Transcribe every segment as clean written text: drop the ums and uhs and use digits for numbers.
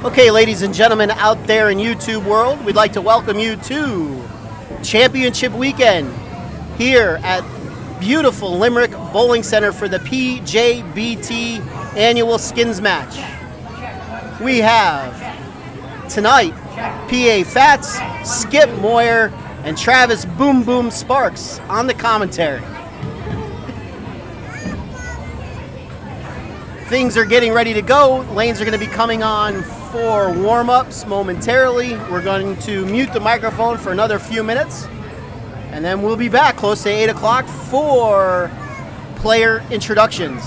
Okay, ladies and gentlemen out there in YouTube world, we'd like to welcome you to Championship Weekend here at beautiful Limerick Bowling Center for the PJBT Annual Skins Match. We have tonight PA Fats, Skip Moyer, and Travis Boom Boom Sparks on the commentary. Things are getting ready to go. Lanes are going to be coming on for warm-ups momentarily. We're going to mute the microphone for another few minutes, and then we'll be back close to 8 o'clock for player introductions.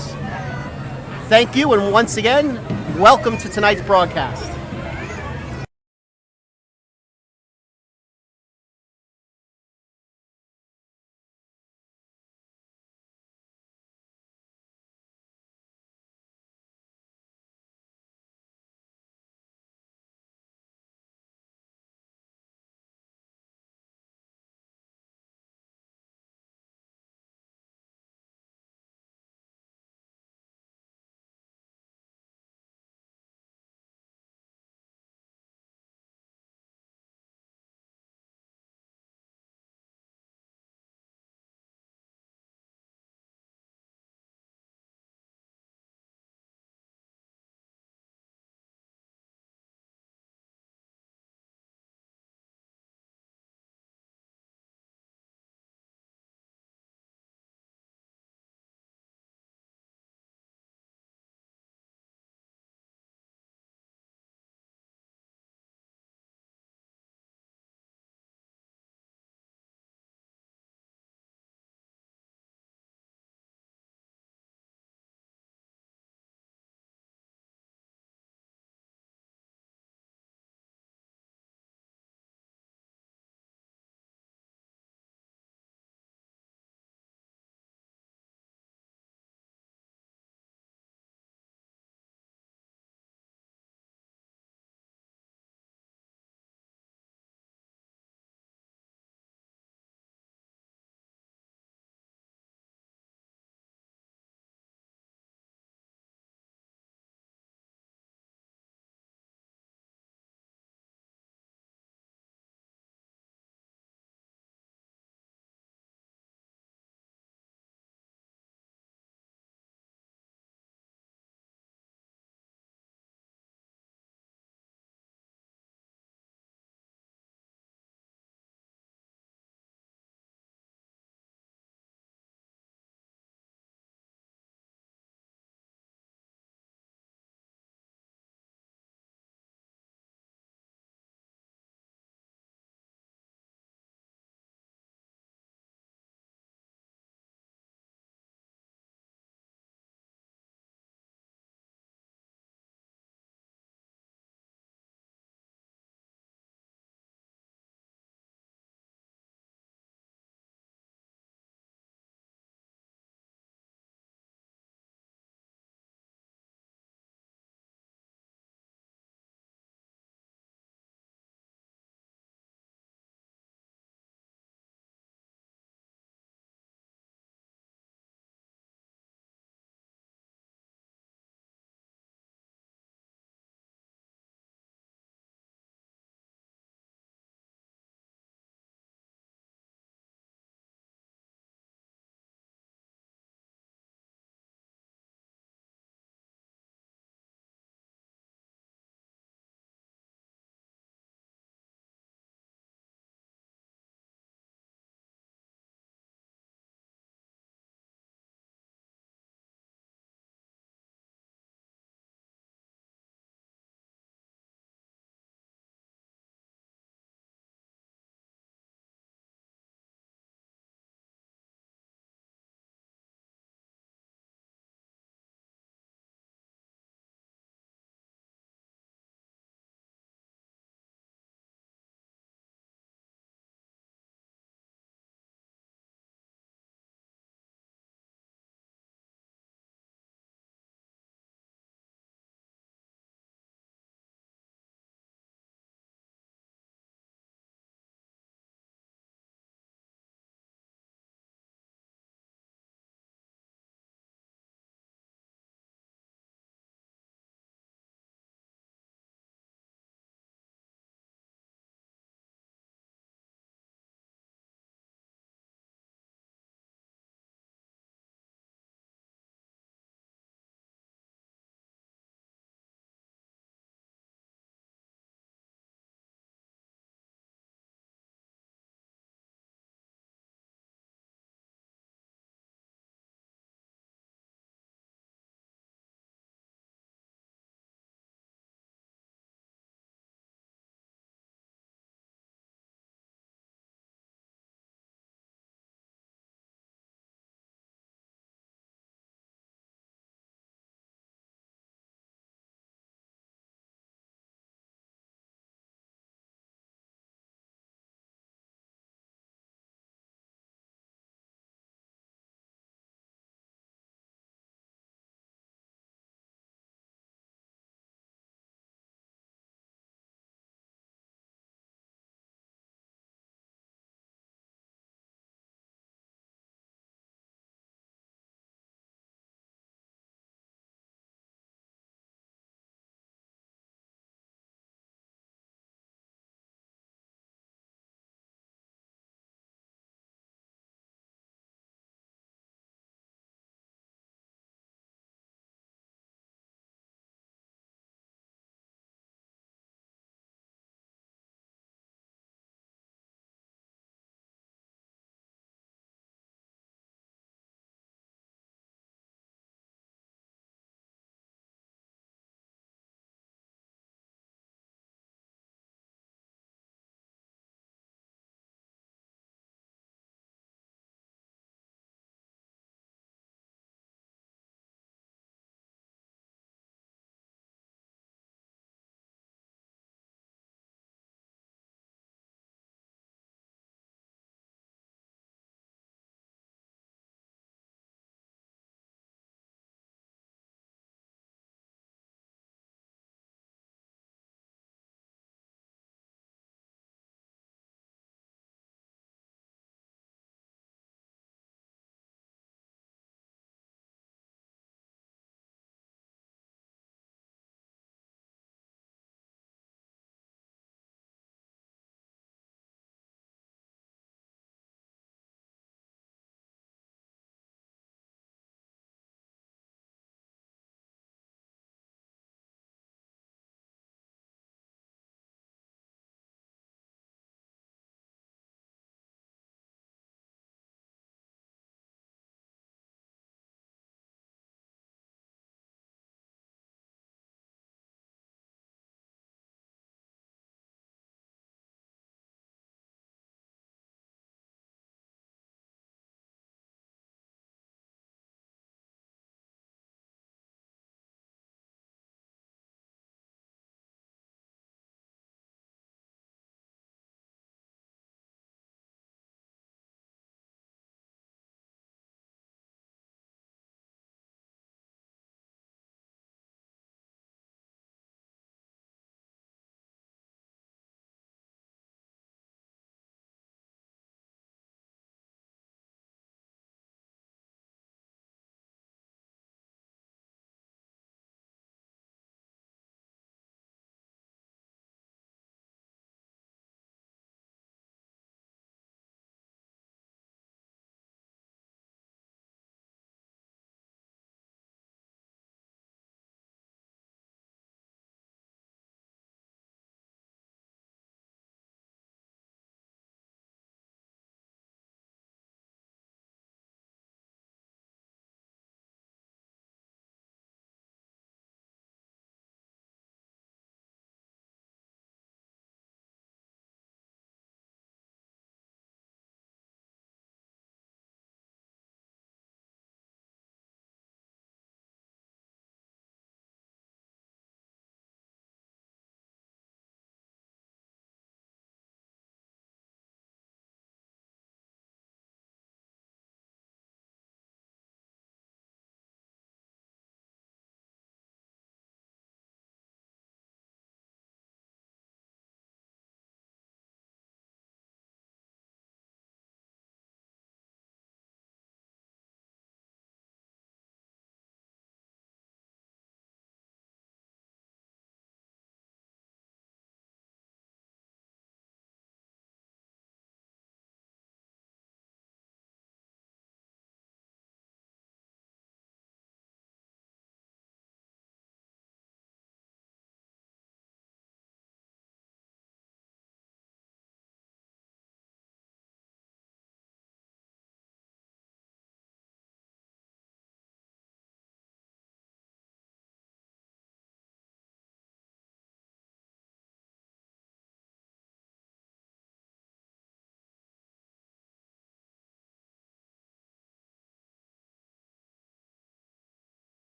Thank you, and once again, welcome to tonight's broadcast.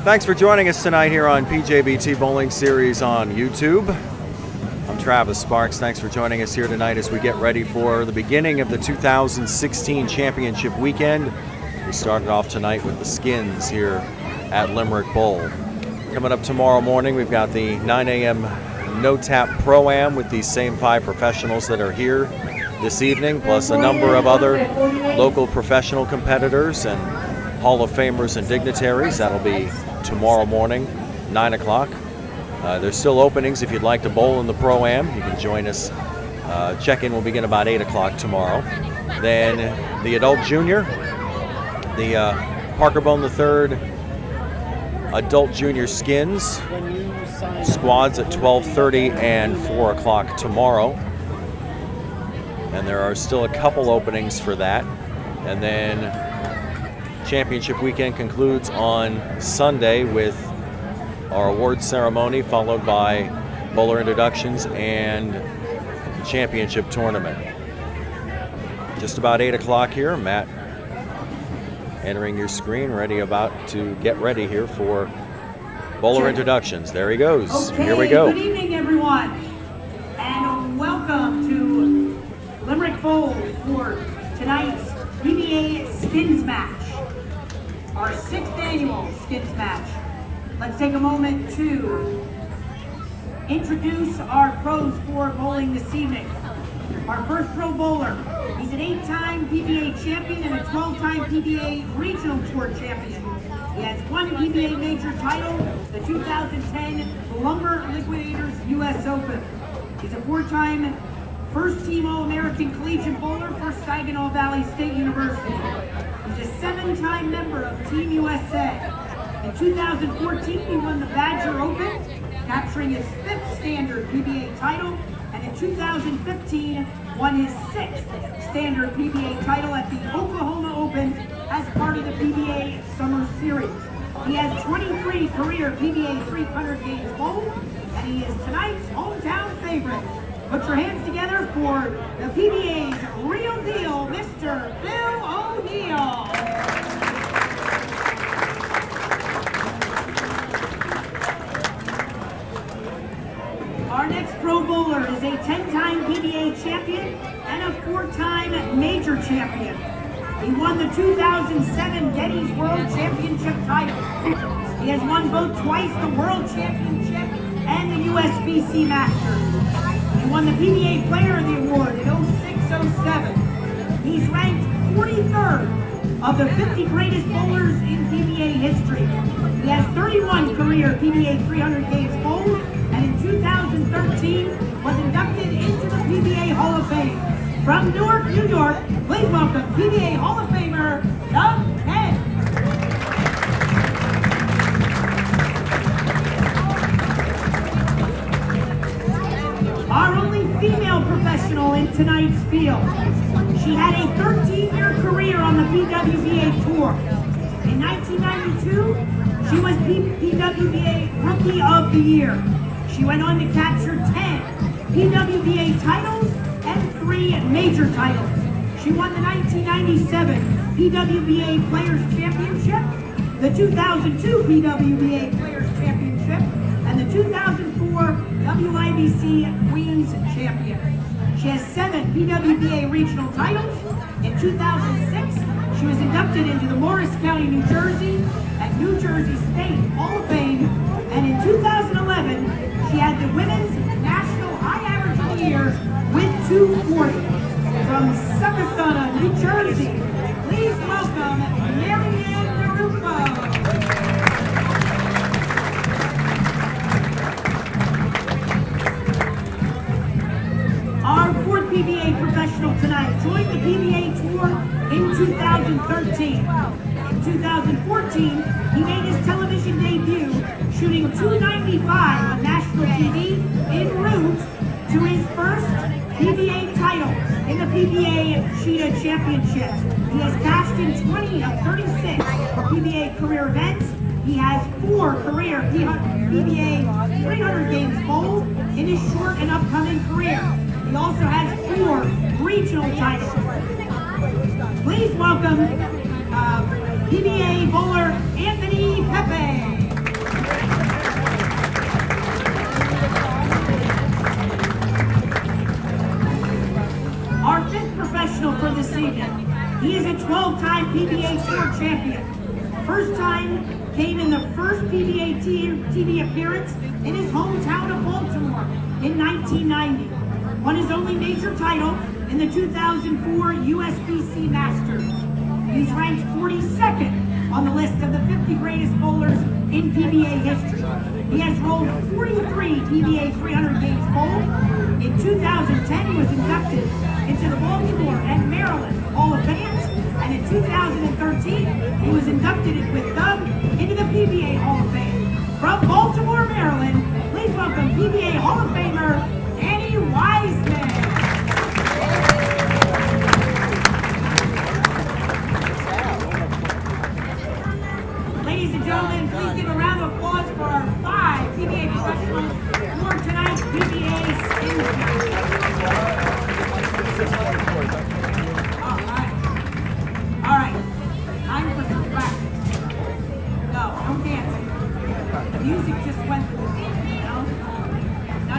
Thanks for joining us tonight here on PJBT Bowling Series on YouTube. I'm Travis Sparks. Thanks for joining us here tonight as we get ready for the beginning of the 2016 championship weekend. We started off tonight with the Skins here at Limerick Bowl. Coming up tomorrow morning, we've got the 9 a.m. No-Tap Pro-Am with these same 5 professionals that are here this evening, plus a number of other local professional competitors and Hall of Famers and dignitaries. That'll be tomorrow morning, 9 o'clock. There's still openings if you'd like to bowl in the Pro-Am. You can join us. Check-in will begin about 8 o'clock tomorrow. Then the Adult Junior, the Parker Bone III Adult Junior Skins squads at 12:30 and 4 o'clock tomorrow. And there are still a couple openings for that. And then championship weekend concludes on Sunday with our awards ceremony, followed by bowler introductions and the championship tournament. Just about 8 o'clock here. Matt entering your screen, about to get ready here for bowler introductions. There he goes. Okay, here we go. Good evening, everyone, and welcome to Limerick Bowl for tonight's PBA Skins Match, our 6th annual Skins Match. Let's take a moment to introduce our pros for bowling this evening. Our first pro bowler, he's an 8-time PBA champion and a 12-time PBA Regional Tour champion. He has 1 PBA major title, the 2010 Lumber Liquidators U.S. Open. He's a 4-time first-team All-American Collegiate Bowler for Saginaw Valley State University. He's a 7-time member of Team USA. In 2014, he won the Badger Open, capturing his 5th standard PBA title, and in 2015, won his 6th standard PBA title at the Oklahoma Open as part of the PBA Summer Series. He has 23 career PBA 300 games bowled, and he is tonight's hometown favorite. Put your hands together for the PBA's real deal, Mr. Bill O'Neill. Our next pro bowler is a 10-time PBA champion and a 4-time major champion. He won the 2007 Getty's World Championship title. He has won both twice the World Championship and the USBC Masters. He won the PBA Player of the Award in 06-07. He's ranked 43rd of the 50 greatest bowlers in PBA history. He has 31 career PBA 300 games bowled, and in 2013 was inducted into the PBA Hall of Fame. From Newark, New York, please welcome PBA Hall of Famer, Doug Head. Our only female professional in tonight's field. She had a 13-year career on the PWBA Tour. In 1992, she was PWBA Rookie of the Year. She went on to capture 10 PWBA titles and 3 major titles. She won the 1997 PWBA Players Championship, the 2002 PWBA Players Championship, and the 2004 WIBC Queens Champion. She has 7 PWBA regional titles. In 2006, she was inducted into the Morris County, New Jersey, and New Jersey State Hall of Fame, and in 2011, she had the Women's National High Average of the Year with 240. From Succothana, New Jersey, please welcome Marianne DeRupo. Our 4th PBA professional tonight joined the PBA Tour in 2013. In 2014, he made his television debut, shooting 295 on national TV en route to his first PBA title in the PBA Cheetah Championship. He has cashed in 20 of 36 PBA career events. He has 4 career PBA 300 games bowled in his short and upcoming career. He also has 4 regional titles. Please welcome PBA bowler Anthony Pepe. PBA Tour champion. First time came in the first PBA TV appearance in his hometown of Baltimore in 1990. Won his only major title in the 2004 USBC Masters. He's ranked 42nd on the list of the 50 greatest bowlers in PBA history. He has rolled 43 PBA 300 games bowled. In 2010, he was inducted into the Baltimore and Maryland Hall of Fame, and in 2013, he was inducted with Doug into the PBA Hall of Fame. From Baltimore, Maryland, please welcome PBA Hall of Famer Danny Wiseman. Ladies and gentlemen, please give a round of applause for our 5 PBA professionals for tonight's PBA Skins Match. All right. Time for some practice. No, don't dance. The music just went with the theme, you know?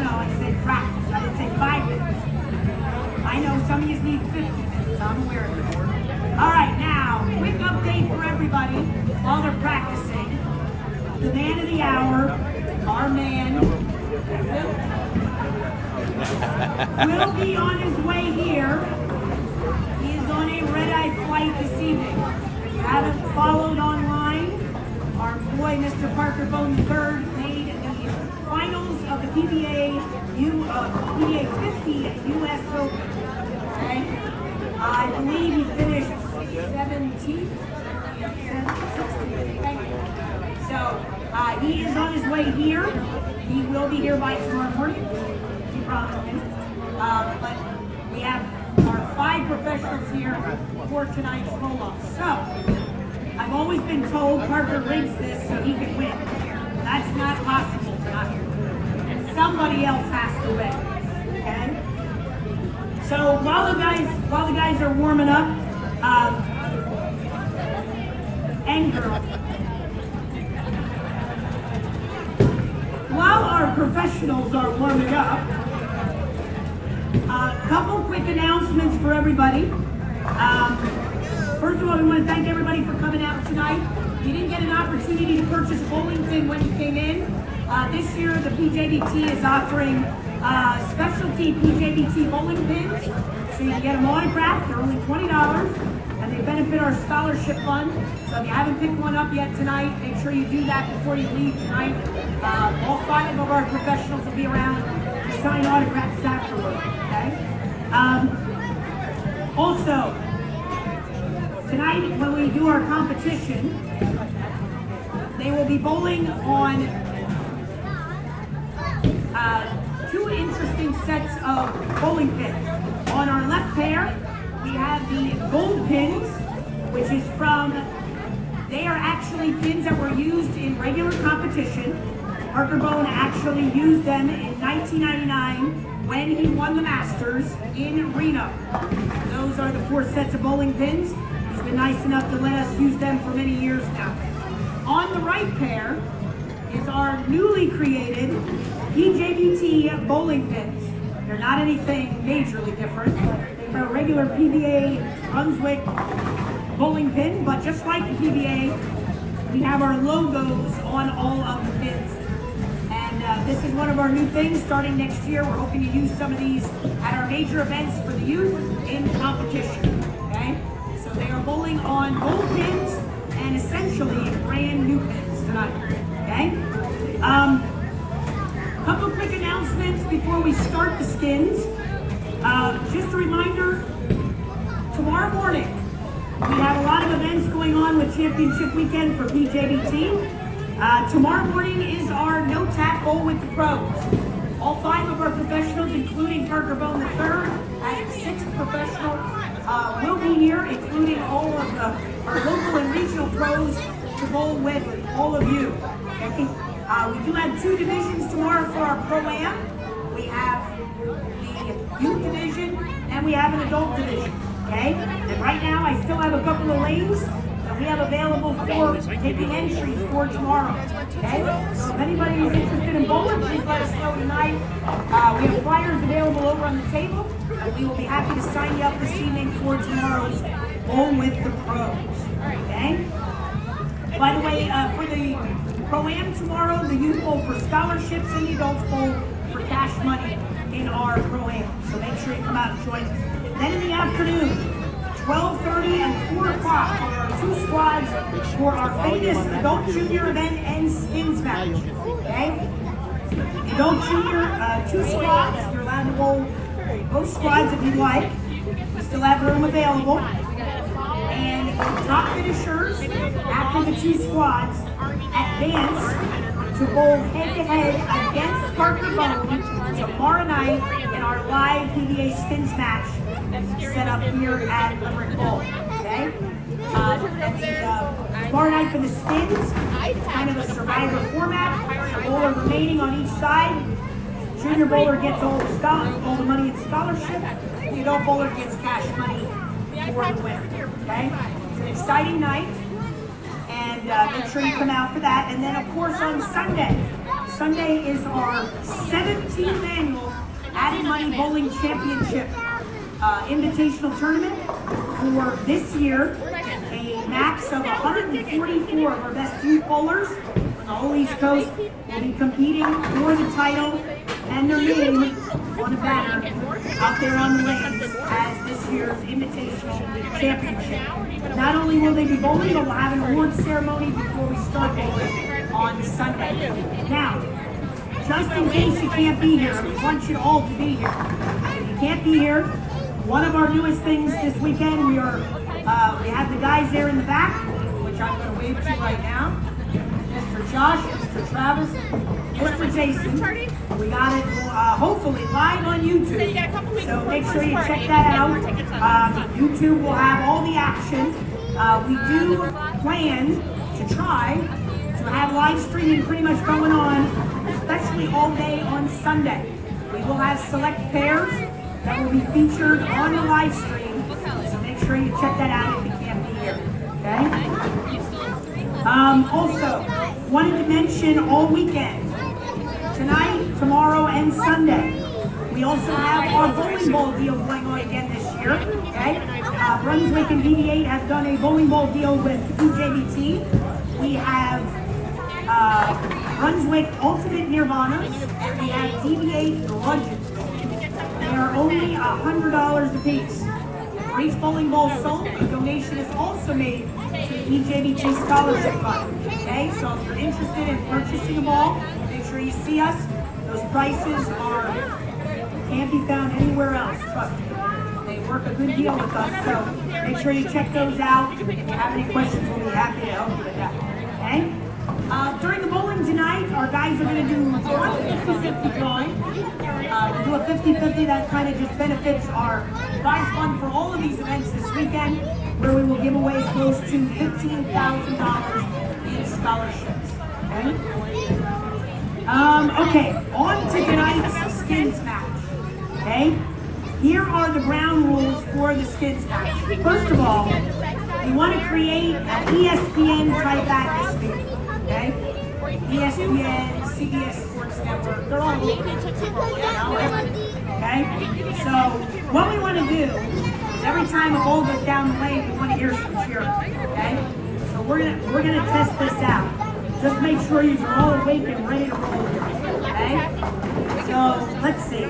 No, I said practice. I didn't say 5 minutes. I know some of you need 50 minutes. I'm aware of it. All right, now, quick update for everybody while they're practicing. The man of the hour, our man, will be on his way here. He is on a red-eye flight this evening. If you haven't followed online, our boy, Mr. Parker Bone III, made the finals of the PBA 50 US Open. Okay? I believe he finished 17th. So he is on his way here. He will be here by tomorrow morning. He promised me. But we have our 5 professionals here for tonight's roll-off. So I've always been told Parker rigs this so he can win. That's not possible tonight. Somebody else has to win. Okay? So while the guys are warming up, and girl. While our professionals are warming up, a couple quick announcements for everybody. First of all, we want to thank everybody for coming out tonight. If you didn't get an opportunity to purchase a bowling pin when you came in, this year the PJBT is offering specialty PJBT bowling pins. So you can get them autographed, they're only $20, and they benefit our scholarship fund. So if you haven't picked one up yet tonight, make sure you do that before you leave tonight. All 5 of our professionals will be around to sign autographs afterward, okay? Also, tonight when we do our competition, they will be bowling on 2 interesting sets of bowling pins. On our left pair, we have the gold pins, which is they are actually pins that were used in regular competition. Parker Bone actually used them in 1999 when he won the Masters in Reno. Those are the 4 sets of bowling pins. He's been nice enough to let us use them for many years now. On the right pair is our newly created PJBT bowling pins. They're not anything majorly different. They're a regular PBA Brunswick bowling pin, but just like the PBA, we have our logos on all of the pins. And this is one of our new things starting next year. We're hoping to use some of these at our major events for the youth in competition, okay? So they are bowling on gold pins and essentially brand new pins tonight, okay? Couple quick announcements before we start the skins. Just a reminder, tomorrow morning, we have a lot of events going on with Championship Weekend for PJBT. Tomorrow morning is our no-tap bowl with the pros. All 5 of our professionals, including Parker Bone III, as the 6th professional, will be here, including all of our local and regional pros to bowl with all of you. Okay? We do have 2 divisions tomorrow for our Pro-Am. We have the youth division and we have an adult division. Okay? And right now I still have a couple of lanes that we have available for taking entries for tomorrow. Okay? So if anybody is interested in bowling, please let us know tonight. We have flyers available over on the table, and we will be happy to sign you up this evening for tomorrow's bowl with the pros. Okay? By the way, for the Pro-Am tomorrow, the Youth Bowl for scholarships and the Adults Bowl for cash money in our Pro-Am. So make sure you come out and join us. Then in the afternoon, 12:30 and 4 o'clock are our two squads for our famous Adult Junior event and Skins Match. Okay? Adult Junior, two squads. You're allowed to bowl both squads if you'd like. We still have room available. And the top finishers, after the two squads, advance to bowl head-to-head against Parker Bone tomorrow night in our live PBA Skins Match set up here at Limerick Bowl. Okay? Tomorrow night for the Skins, kind of a survivor format. A bowler remaining on each side. Junior bowler gets all the money in scholarship. The adult bowler gets cash money for the winner. Okay? It's an exciting night. And make sure you come out for that. And then, of course, on Sunday. Sunday is our 17th annual Added Money Bowling Championship invitational tournament. For this year, a max of 144 of our best youth bowlers on the whole East Coast will be competing for the title and their name on a banner out there on the lanes as this year's invitational championship. Not only will they be bowling, but we'll have an award ceremony before we start bowling on Sunday. Now, just in case you can't be here, we want you all to be here. If you can't be here, one of our newest things this weekend, we have the guys there in the back, which I'm going to wave to right now. Mr. Josh, Mr. Travis, Mr. Jason. We got it hopefully live on YouTube. So make sure you check that out. YouTube will have all the action. We do plan to try to have live streaming pretty much going on, especially all day on Sunday. We will have select pairs that will be featured on the live stream. So make sure you check that out if you can't be here. Okay? Also, wanted to mention all weekend, tonight, tomorrow, and Sunday, we also have our bowling ball deal going on again this year. Okay? Brunswick and BB8 have done a bowling ball deal with PJBT. We have Brunswick Ultimate Nirvanas, and we have BB8 Legends. They are only $100 a piece. For each bowling ball sold, a donation is also made to the PJBT Scholarship Fund. Okay, so if you're interested in purchasing a ball, make sure you see us. Those prices can't be found anywhere else, trust me. They work a good deal with us, so make sure you check those out. If you have any questions, we'll be happy to help you with that. Okay? During the bowling tonight, our guys are going to do one 50-50 drawing. We'll do a 50-50 that kind of just benefits our prize fund for all of these events this weekend, where we will give away close to $15,000 in scholarships. Okay? Okay, on to tonight's Skins Match. Okay? Here are the ground rules for the Skins Match. First of all, we want to create an ESPN type atmosphere. Okay? ESPN, CBS Sports Network, they're all over. Okay? So what we want to do is every time a ball goes down the lane, we want to hear some cheering. Okay? So we're gonna test this out. Just make sure you're all awake and ready to roll here. Okay? So let's see.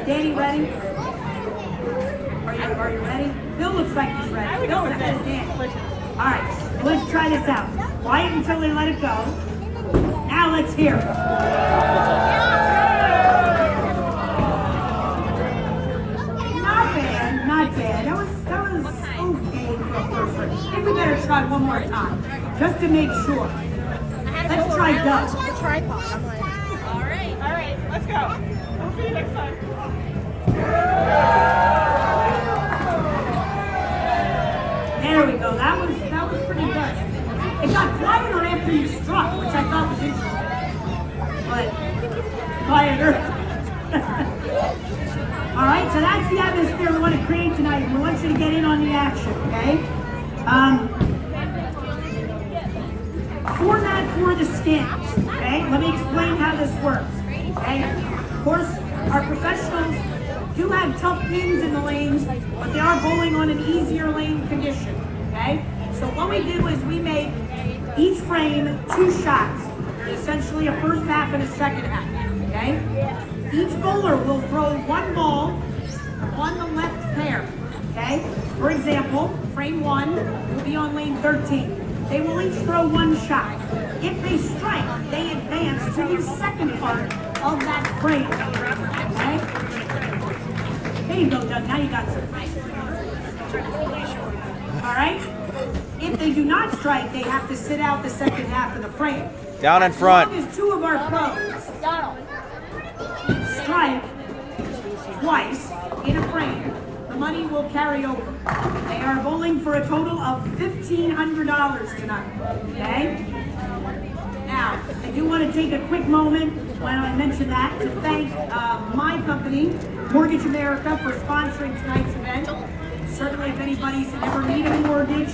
Danny, ready? Are you ready? Bill looks like he's ready. Bill's ahead of Danny. All right, let's try this out. Quiet until they let it go. Now let's hear it. Not bad, not bad. That was okay for a first one. I think we better try one more time, just to make sure. Let's try Doug. All right, let's go. We'll see you next time. There we go. That was pretty good. It got quiet on after you struck, which I thought was interesting. But quieter. All right, so that's the atmosphere we want to create tonight. We want you to get in on the action, okay? Format for the Skins, okay? Let me explain how this works, okay? Of course, our professionals do have tough pins in the lanes, but they are bowling on an easier lane condition, okay? So what we did was we made each frame 2 shots. There's essentially a first half and a second half, okay? Each bowler will throw 1 ball on the left pair, okay? For example, frame 1 will be on lane 13. They will each throw 1 shot. If they strike, they advance to the second part of that frame, okay? There you go, Doug, now you got some frames. All right? If they do not strike, they have to sit out the second half of the frame. Down in front. As long as 2 of our pros strike twice in a frame, the money will carry over. They are bowling for a total of $1,500 tonight, okay? Now, I do want to take a quick moment when I mention that to thank my company, Mortgage America, for sponsoring tonight's event. Certainly, if anybody's ever need a mortgage,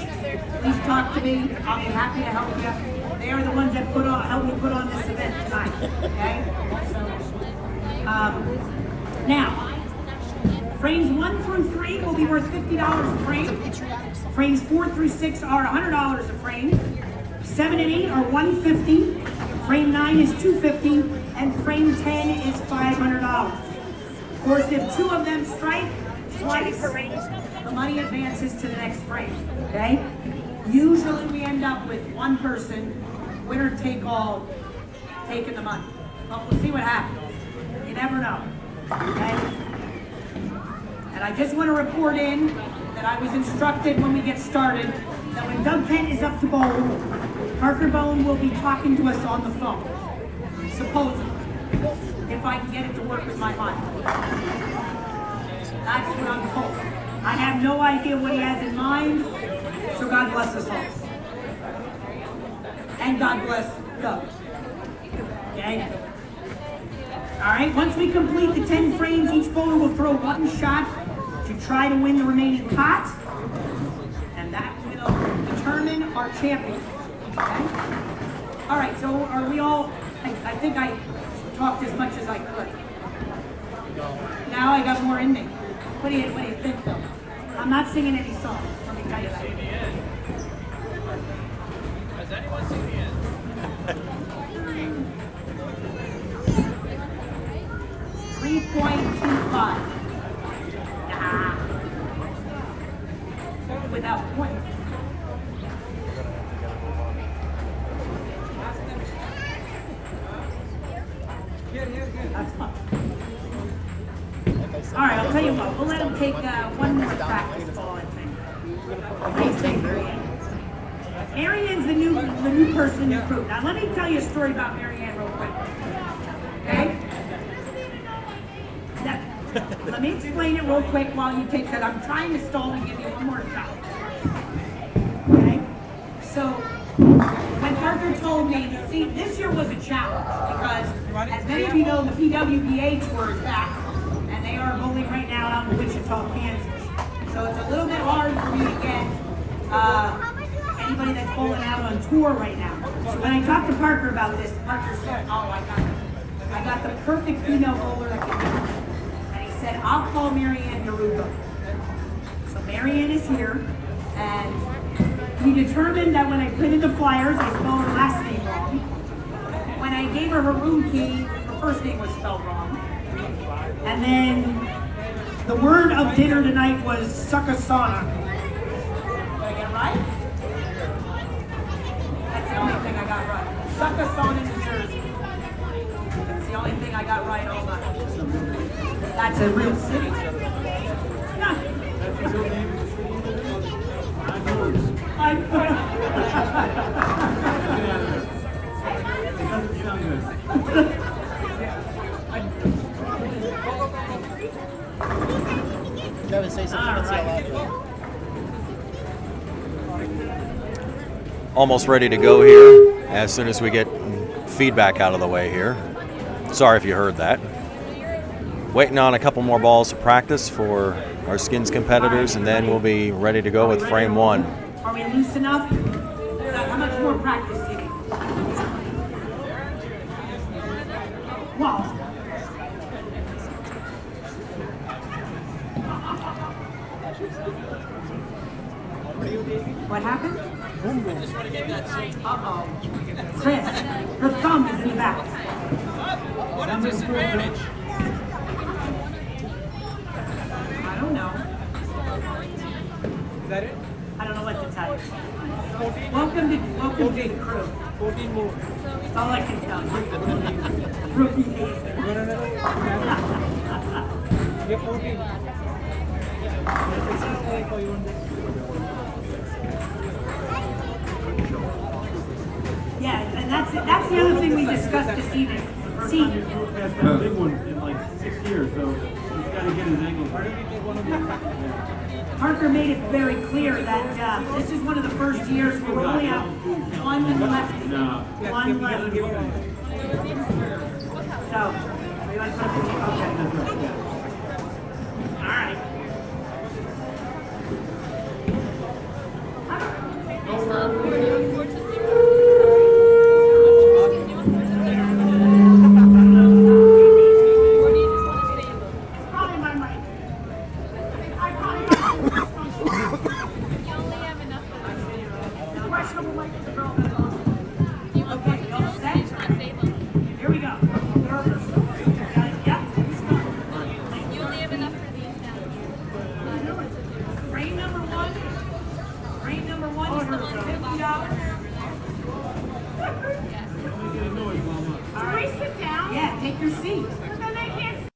please talk to me. I'll be happy to help you. They are the ones that help me put on this event tonight, okay? So, now, frames 1 through 3 will be worth $50 a frame. Frames 4 through 6 are $100 a frame. 7 and 8 are $150. Frame 9 is $250, and frame 10 is $500. Of course, if 2 of them strike twice, the money advances to the next frame. Okay? Usually, we end up with 1 person, winner take all, taking the money. But we'll see what happens. You never know. Okay? And I just want to report in that I was instructed when we get started that when Doug Kent is up to bowl, Parker Bone will be talking to us on the phone, supposedly, if I can get it to work with my mind. That's what I'm told. I have no idea what he has in mind, so God bless us all. And God bless Doug. Okay? All right, once we complete the 10 frames, each bowler will throw 1 shot to try to win the remaining pot, and that will determine our champion. Okay? All right, so are we all, I think I talked as much as I could. Now I got more in me. What do you think, though? I'm not singing any songs, let me tell you that. Has anyone seen the end? 3.25. Nah. Without points. That's fun. All right, I'll tell you what. We'll let him take 1 more practice ball, I think. What do you think, Marianne? Marianne's the new person in the crew. Now, let me tell you a story about Marianne real quick. Okay? Let me explain it real quick while you take that. I'm trying to stall and give you 1 more shot. Okay? So, when Parker told me, see, this year was a challenge because, as many of you know, the PWBA tour is back, and they are bowling right now out in Wichita, Kansas. So it's a little bit hard for me to get anybody that's bowling out on tour right now. So when I talked to Parker about this, Parker said, "Oh, I got the perfect female bowler that can do it." And he said, "I'll call Marianne Naruto." So Marianne is here, and we determined that when I printed the flyers, I spelled her last name wrong. When I gave her room key, her first name was spelled wrong. And then the word of dinner tonight was suckasana. Did I get it right? That's the only thing I got right. Suckasana, New Jersey. That's the only thing I got right all night. That's a real city. Yeah. Devin, say something. Let's see how loud. Almost ready to go here as soon as we get feedback out of the way here. Sorry if you heard that. Waiting on a couple more balls to practice for our skins competitors, and then we'll be ready to go with frame 1. Are we loose enough? How much more practice do you need? Well, What happened? I just want to get that seat. Uh-oh. Chris, her thumb is in the back. What a disadvantage. I don't know. Is that it? I don't know what to tell you. Welcome to the crew. 14 more. That's all I can tell you. Rookie days. You're 14. Yeah, and that's the other thing we discussed this evening. See, That's that big one in like 6 years, so he's got to get his ankles right. Parker made it very clear that this is one of the first years where we only have one left. No. One left. So, you want to put it okay. All right. Probably my mic. I probably questionable mic is the girl that's on. Okay, you all set? Here we go. Yep. You only have enough for these now. Rain number one. Rain number one is the $50. Do we sit down? Yeah, take your seat. But then they can't.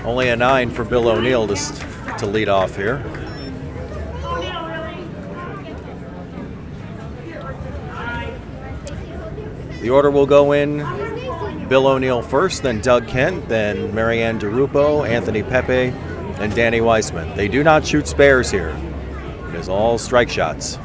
Only a 9 for Bill O'Neill to lead off here. The order will go in Bill O'Neill first, then Doug Kent, then Marianne DeRupo, Anthony Pepe, and Danny Weissman. They do not shoot spares here. It is all strike shots.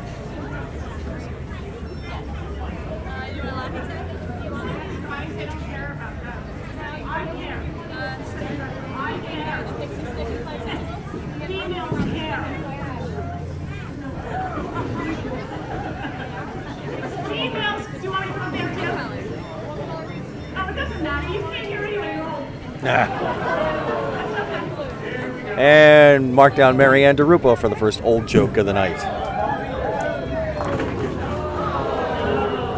Females, do you want me to come there too? No, it doesn't matter. You can't hear anyway. You're old. That's okay. And mark down Marianne DeRupo for the first old joke of the night.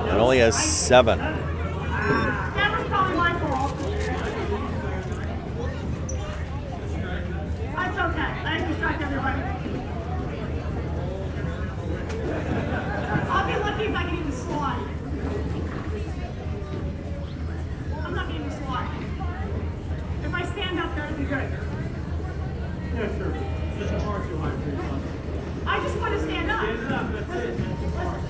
And only has 7. That was probably my fault. That's okay. I distract everybody. I'll be lucky if I can even slide. I'm not getting slide. If I stand up there, it'll be good. Yeah, sure. Just a bar too high for you. I just want to stand up. Stand up, that's it. Listen.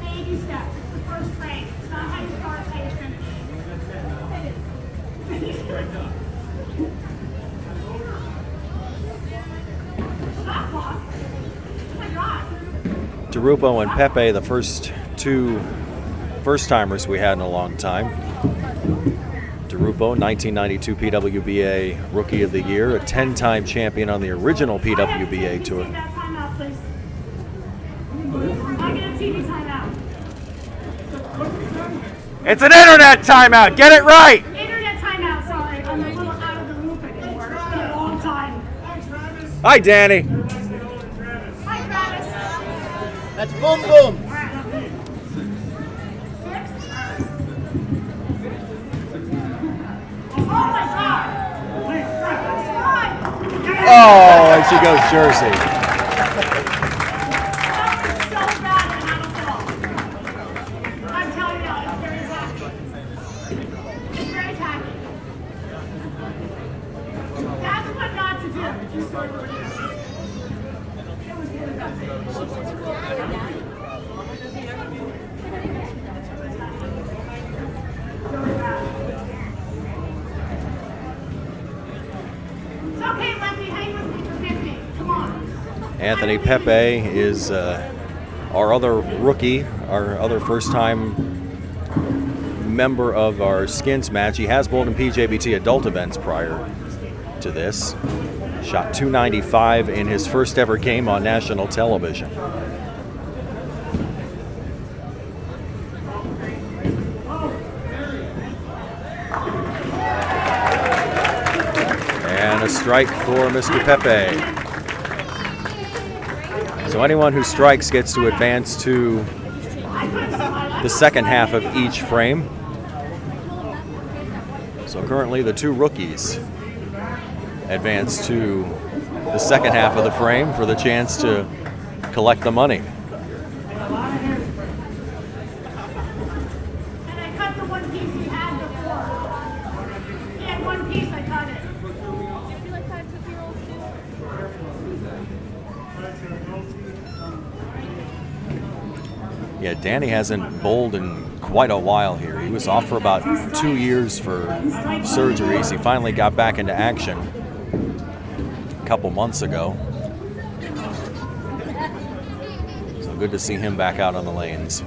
Baby steps. It's the first frame. It's not how you start, it's how you finish. Stop, Bob. Oh my God. DeRupo and Pepe, the first 2 first-timers we had in a long time. DeRupo, 1992 PWBA Rookie of the Year, a 10-time champion on the original PWBA tour. Take that timeout, please. I get a TV timeout. It's an internet timeout. Get it right. Internet timeout, sorry. I'm a little out of the loop anymore. It's been a long time. Hi, Danny. Hi, Travis. That's boom boom. Oh my God! Oh, and she goes Jersey. That was so bad and out of ball. I'm telling you, it's very tacky. It's very tacky. That's what not to do. It was really bad. Really bad. It's okay, Lefty. Hang with me for 50. Come on. Anthony Pepe is our other rookie, our other first-time member of our skins match. He has bowled in PJBT adult events prior to this. Shot .295 in his first ever game on national television. And a strike for Mr. Pepe. So anyone who strikes gets to advance to the second half of each frame. So currently the two rookies advance to the second half of the frame for the chance to collect the money. And I cut the one piece he had before. He had one piece, I cut it. Do you like 5 cookie-rolls too? Yeah, Danny hasn't bowled in quite a while here. He was off for about 2 years for surgeries. He finally got back into action a couple months ago. So good to see him back out on the lanes.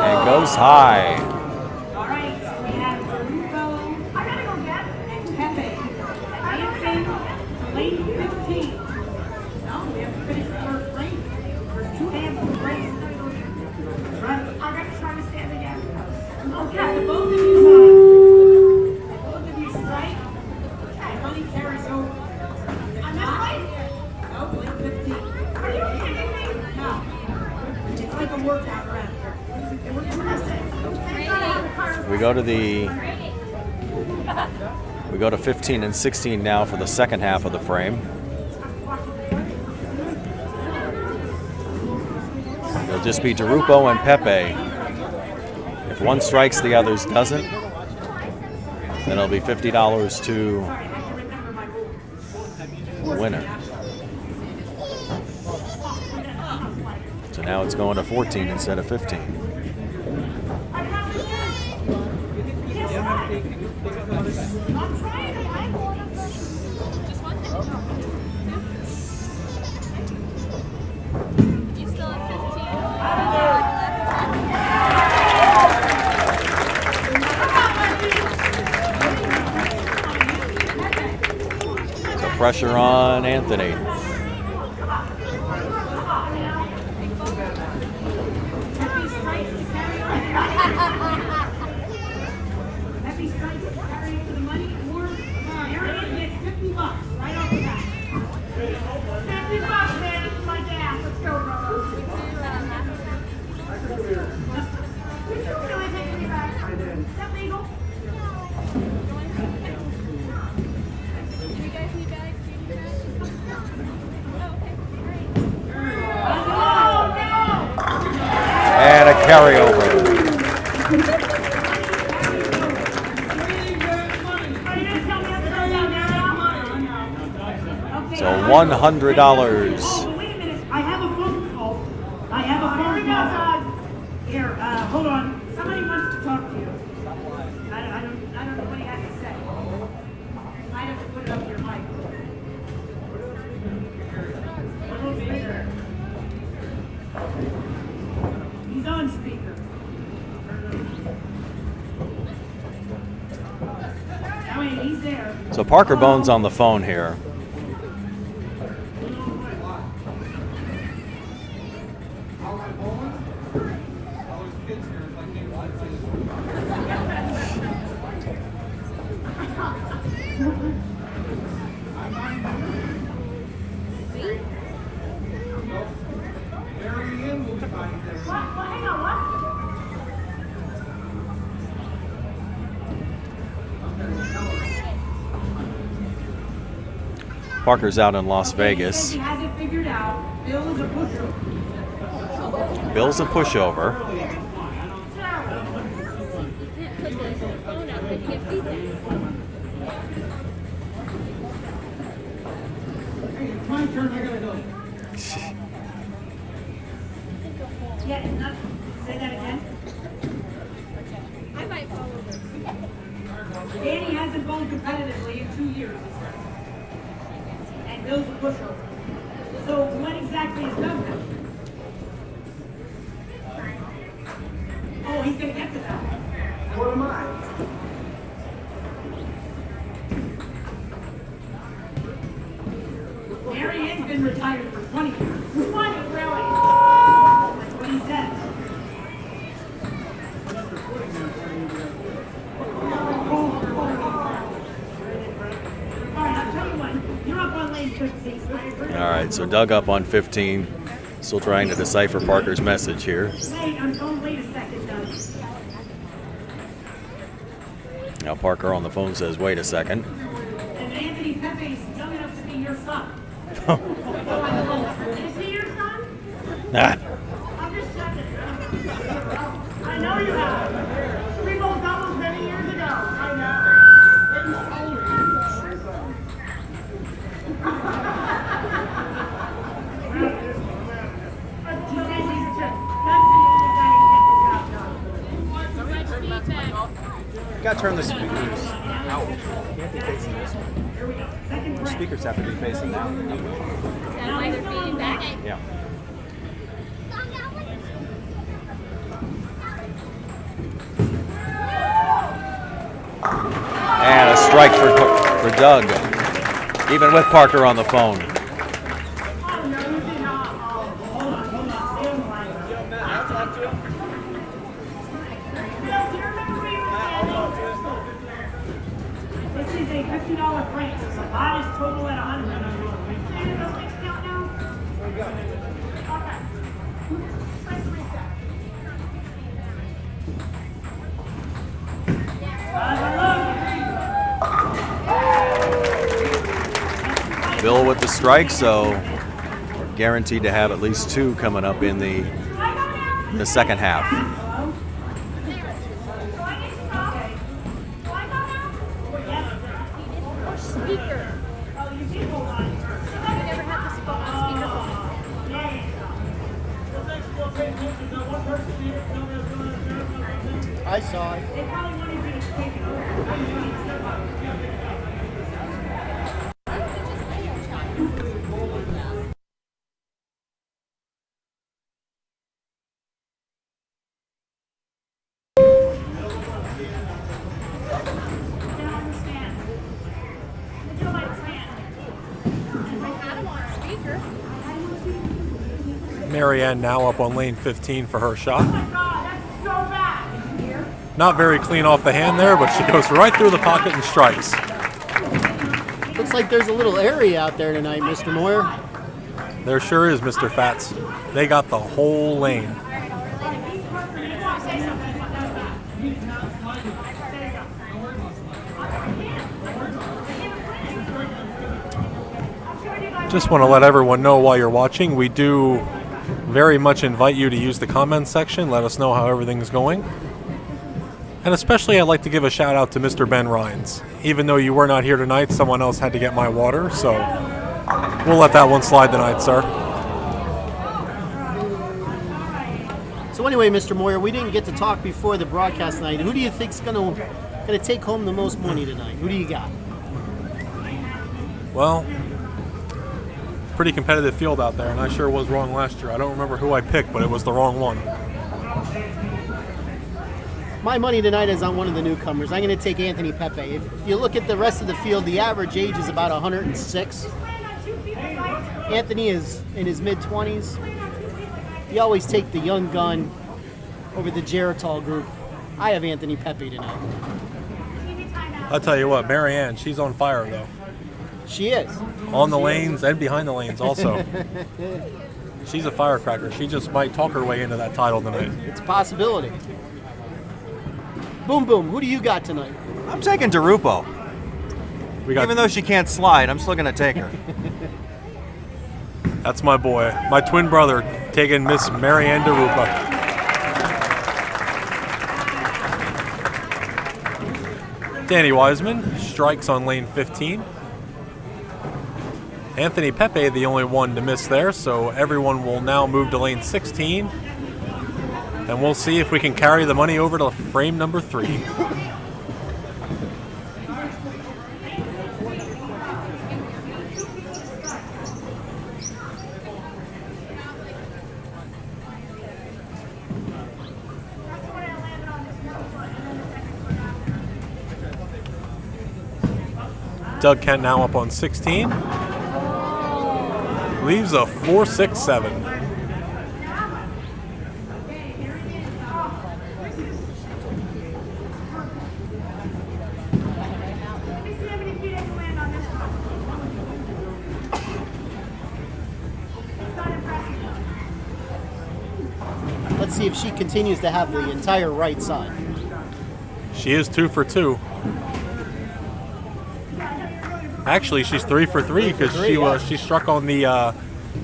And goes high. All right, so we have Rubo I gotta go get it. and Pepe. Advancing to lane 15. No, we have to finish the first frame. There's 2 hands in the frame. That's right. I gotta try to stand again. Okay, Okay. both of you strike. And money carries over. On this way? No, lane 15. Are you kidding me? No. It's like a workout around here. We're impressive. Thank God I have a car. We go to 15 and 16 now for the second half of the frame. It'll just be Derupo and Pepe. If one strikes, the others doesn't. Then it'll be $50 to the winner. So now it's going to 14 instead of 15. I'm trying to find one of them. Just one thing. You still have 15. So pressure on Anthony. Pepe strikes to carry over. Pepe strikes to carry over the money, or Marion gets $50 right off the bat. $50, man. It's my gas. Let's go, brother. Did you really take me back? I did. Is that legal? Do you guys need bags? Do you need bags? Oh, okay. All right. Oh, And a carryover. no! Are you gonna tell me I'm going down there now? Okay, So $100. Oh, wait a minute. I have a phone call. I have a phone call. Here, hold on. Somebody wants to talk to you. I don't know what he has to say. I have to put it up to your mic. He's on speaker. I mean, he's there. So Parker Bone's on the phone here. Hang on, what? Parker's out in Las He says Vegas. he has it figured out. Bill is a pusher. Bill's a pushover. You can't put the phone out, but you get feedback. It's my turn. I gotta go. Yeah, not, say that again. I might follow this. Danny hasn't bowled competitively in 2 years. And Bill's a pushover. So what exactly is Bill? Oh, he's gonna get to that. What am I? Mary Ann's been retired for 20 years. 20, really? That's what he said. All right, so Doug up on 15. Still trying to decipher Parker's message here. Wait, wait a second, Doug. Now Parker on the phone says, wait a second. And Anthony Pepe's young enough to be your son. Is he your son? Ah, I'm just checking. I know you have. We both doubles many years ago. I know. Gotta turn the speakers out. Can't be facing this way. The speakers have to be facing out. Is that why they're feeding back? Yeah. and a strike for Doug, even with Parker on the phone. This is a $50 price. So that is total at $100. Any of those things count now? Okay. Let's reset. Bill with the strike, so guaranteed to have at least two coming up in the second half. Or speaker. I never had this phone on speakerphone. I saw it. Marianne now up on lane 15 for her shot. Oh my God, that's so bad. Not very clean off the hand there, but she goes right through the pocket and strikes. Looks like there's a little area out there tonight, Mr. Moyer. There sure is, Mr. Fats. They got the whole lane. Just want to let everyone know while you're watching, we do very much invite you to use the comments section. Let us know how everything's going. And especially I'd like to give a shout out to Mr. Ben Rhines. Even though you were not here tonight, someone else had to get my water, so we'll let that one slide tonight, sir. So anyway, Mr. Moyer, we didn't get to talk before the broadcast tonight. Who do you think's gonna take home the most money tonight? Who do you got? Well, pretty competitive field out there, and I sure was wrong last year. I don't remember who I picked, but it was the wrong one. My money tonight is on one of the newcomers. I'm going to take Anthony Pepe. If you look at the rest of the field, the average age is about 106. Anthony is in his mid-20s. You always take the young gun over the Geritol group. I have Anthony Pepe tonight. I'll tell you what, Marianne, she's on fire, though. She is. On the lanes and behind the lanes also. She's a firecracker. She just might talk her way into that title tonight. It's a possibility. Boom, boom. Who do you got tonight? I'm taking DeRupo. We got, Even though she can't slide, I'm still going to take her. That's my boy. My twin brother taking Miss Marianne DeRupa. Danny Wiseman strikes on lane 15. Anthony Pepe, the only one to miss there, so everyone will now move to lane 16. And we'll see if we can carry the money over to frame number 3. Doug Kent now up on 16. Leaves a 4-6-7. see if she continues to have the entire right side. She is 2 for 2. Actually, she's 3 for 3 because she struck on the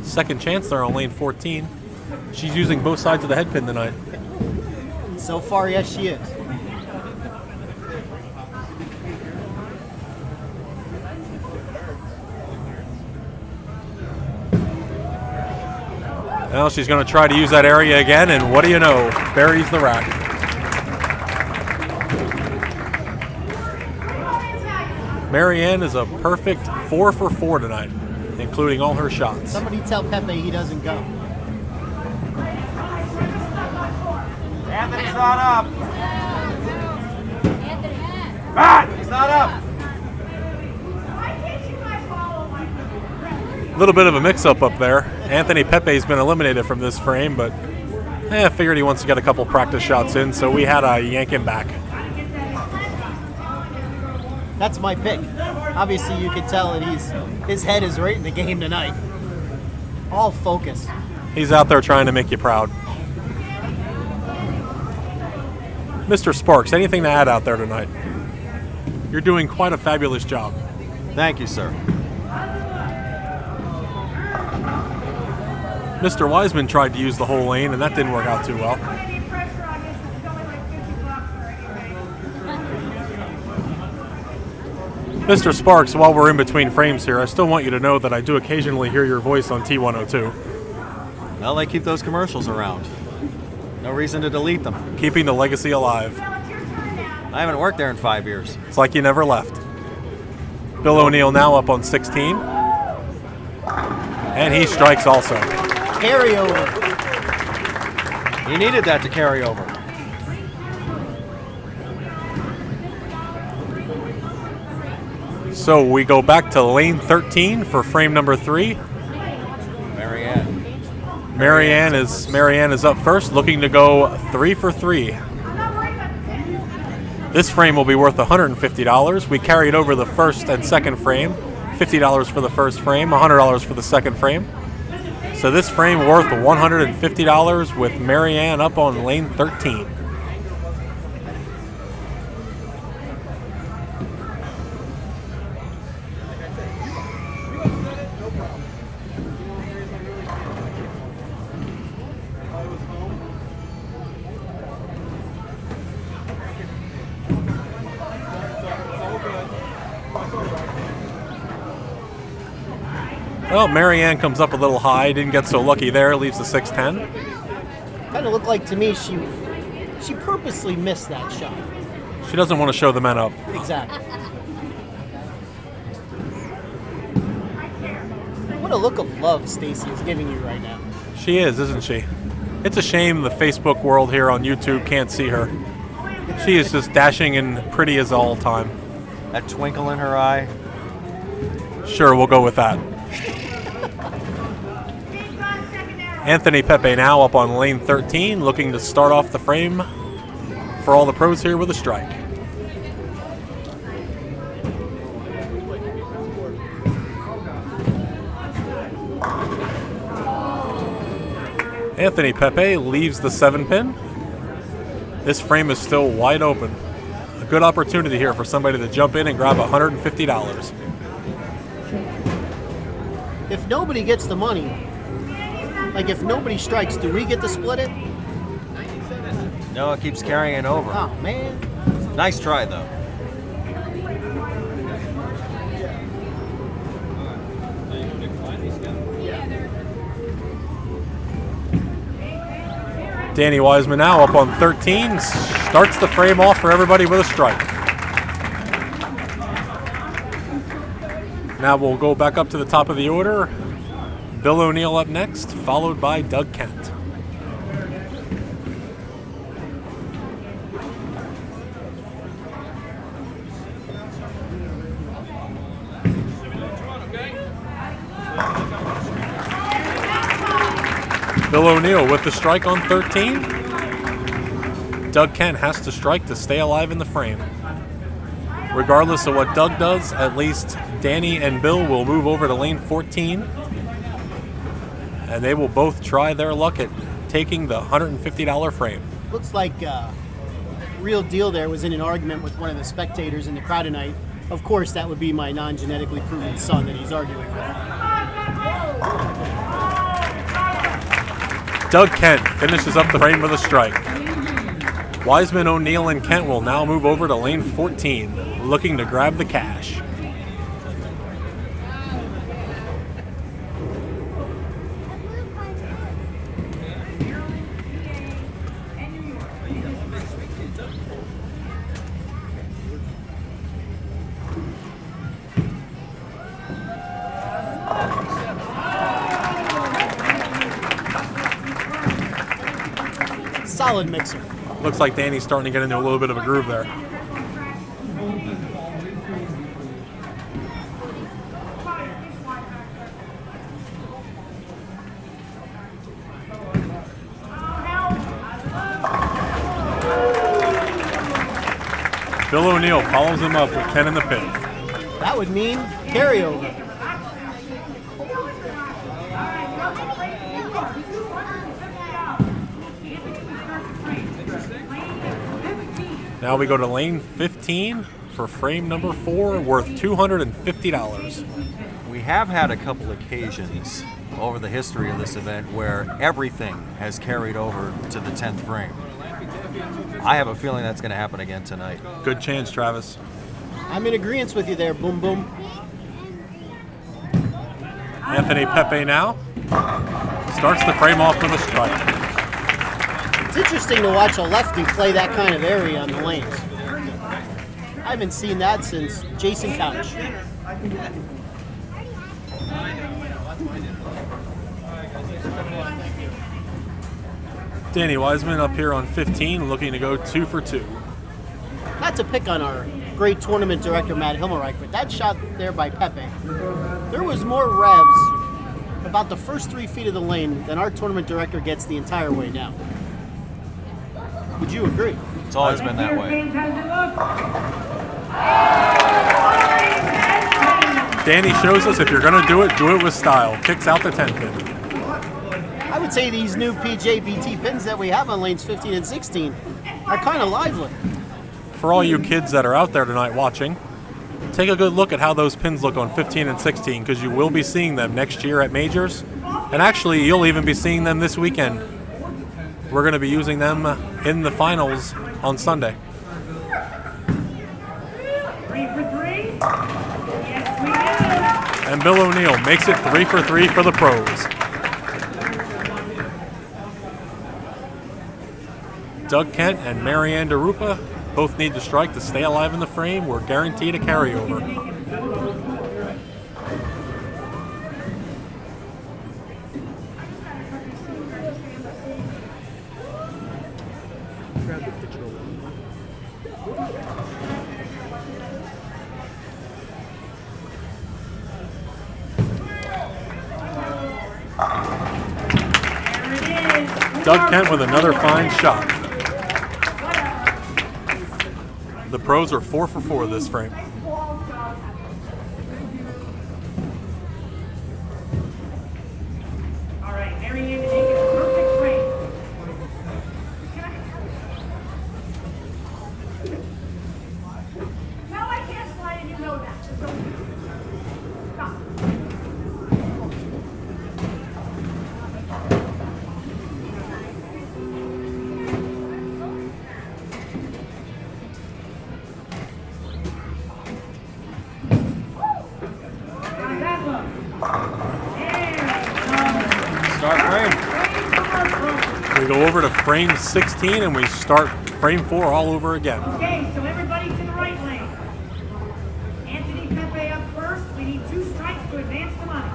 second chance there on lane 14. She's using both sides of the head pin tonight. So far, yes, she is. Now she's going to try to use that area again, and what do you know? Buries the rack. Marianne is a perfect 4 for 4 tonight, including all her shots. Somebody tell Pepe he doesn't go. Anthony's not up. Matt, he's not up. A little bit of a mix-up up there. Anthony Pepe's been eliminated from this frame, but I figured he wants to get a couple practice shots in, so we had to yank him back. That's my pick. Obviously, you can tell that his head is right in the game tonight. All focus. He's out there trying to make you proud. Mr. Sparks, anything to add out there tonight? You're doing quite a fabulous job. Thank you, sir. Mr. Wiseman tried to use the whole lane, and that didn't work out too well. Any pressure on this? It's only like $50 or anything. Mr. Sparks, while we're in between frames here, I still want you to know that I do occasionally hear your voice on T102. Well, they keep those commercials around. No reason to delete them. Keeping the legacy alive. I haven't worked there in 5 years. It's like you never left. Bill O'Neill now up on 16. And he strikes also. Carryover. He needed that to carry over. So we go back to lane 13 for frame number 3. Marianne is up first, looking to go 3 for 3. This frame will be worth $150. We carried over the first and second frame. $50 for the first frame, $100 for the second frame. So this frame worth $150 with Marianne up on lane 13. Well, Marianne comes up a little high, didn't get so lucky there, leaves the 610. Kind of looked like to me she purposely missed that shot. She doesn't want to show the men up. Exactly. What a look of love Stacy is giving you right now. She is, isn't she? It's a shame the Facebook world here on YouTube can't see her. She is just dashing and pretty as all time. That twinkle in her eye. Sure, we'll go with that. Anthony Pepe now up on lane 13, looking to start off the frame for all the pros here with a strike. Anthony Pepe leaves the 7-pin. This frame is still wide open. A good opportunity here for somebody to jump in and grab $150. If nobody gets the money, like if nobody strikes, do we get to split it? No, it keeps carrying it over. Oh, man. Nice try, though. Danny Wiseman now up on 13, starts the frame off for everybody with a strike. Now we'll go back up to the top of the order. Bill O'Neill up next, followed by Doug Kent. Bill O'Neill with the strike on 13. Doug Kent has to strike to stay alive in the frame. Regardless of what Doug does, at least Danny and Bill will move over to lane 14. And they will both try their luck at taking the $150 frame. Looks like Real Deal there was in an argument with one of the spectators in the crowd tonight. Of course, that would be my non-genetically proven son that he's arguing with. Doug Kent finishes up the frame with a strike. Wiseman, O'Neill, and Kent will now move over to lane 14, looking to grab the cash. Solid mixer. Looks like Danny's starting to get into a little bit of a groove there. Bill O'Neill follows him up with 10 in the pit. That would mean carryover. Now we go to lane 15 for frame number 4, worth $250. We have had a couple occasions over the history of this event where everything has carried over to the 10th frame. I have a feeling that's going to happen again tonight. Good chance, Travis. I'm in agreement with you there, Boom Boom. Anthony Pepe now starts the frame off with a strike. It's interesting to watch a lefty play that kind of area on the lanes. I haven't seen that since Jason Couch. Danny Wiseman up here on 15, looking to go 2 for 2. Not to pick on our great tournament director, Matt Himmelreich, but that shot there by Pepe, there was more revs about the first 3 feet of the lane than our tournament director gets the entire way down. Would you agree? It's always been that way. Danny shows us if you're going to do it with style. Kicks out the 10 pin. I would say these new PJBT pins that we have on lanes 15 and 16 are kind of lively. For all you kids that are out there tonight watching, take a good look at how those pins look on 15 and 16, because you will be seeing them next year at majors. And actually, you'll even be seeing them this weekend. We're going to be using them in the finals on Sunday. 3 for 3? Yes, we do. And Bill O'Neill makes it 3 for 3 for the pros. Doug Kent and Marianne DeRupa both need to strike to stay alive in the frame. We're guaranteed a carryover. Doug Kent with another fine shot. The pros are 4 for 4 this frame. All right, Marianne making a perfect frame. No, I can't slide and you know that. Stop. Start frame. We go over to frame 16 and we start frame 4 all over again. Okay, so everybody to the right lane. Anthony Pepe up first. We need 2 strikes to advance the money.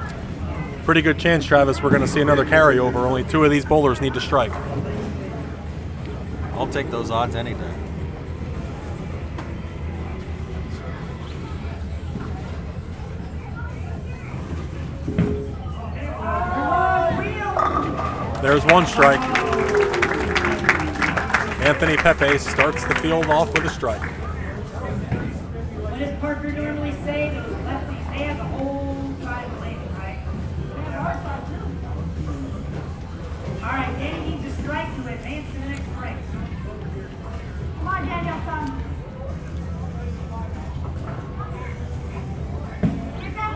Pretty good chance, Travis, we're going to see another carryover. Only 2 of these bowlers need to strike. I'll take those odds any day. There's 1 strike. Anthony Pepe starts the field off with a strike. What does Parker normally say? Those lefties, they have the whole side of the lane, right? All right, Danny needs to strike to advance to the next frame. Come on, Daniel, son. Get that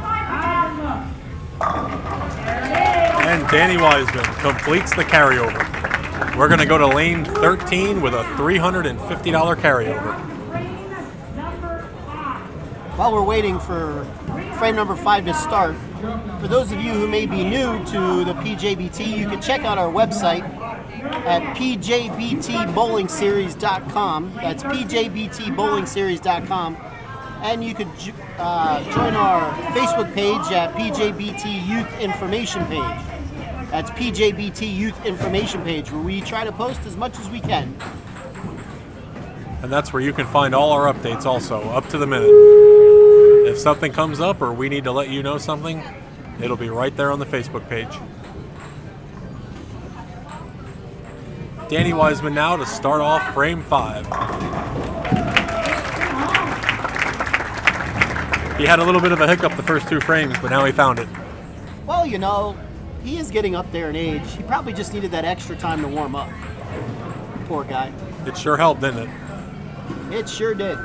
5%. And Danny Wiseman completes the carryover. We're going to go to lane 13 with a $350 carryover. Frame number 5. While we're waiting for frame number 5 to start, for those of you who may be new to the PJBT, you can check out our website at PJBTBowlingSeries.com. That's PJBTBowlingSeries.com. And you could join our Facebook page at PJBT Youth Information Page. That's PJBT Youth Information Page, where we try to post as much as we can. And that's where you can find all our updates also, up to the minute. If something comes up or we need to let you know something, it'll be right there on the Facebook page. Danny Wiseman now to start off frame 5. He had a little bit of a hiccup the first 2 frames, but now he found it. Well, you know, he is getting up there in age. He probably just needed that extra time to warm up. Poor guy. It sure helped, didn't it? It sure did.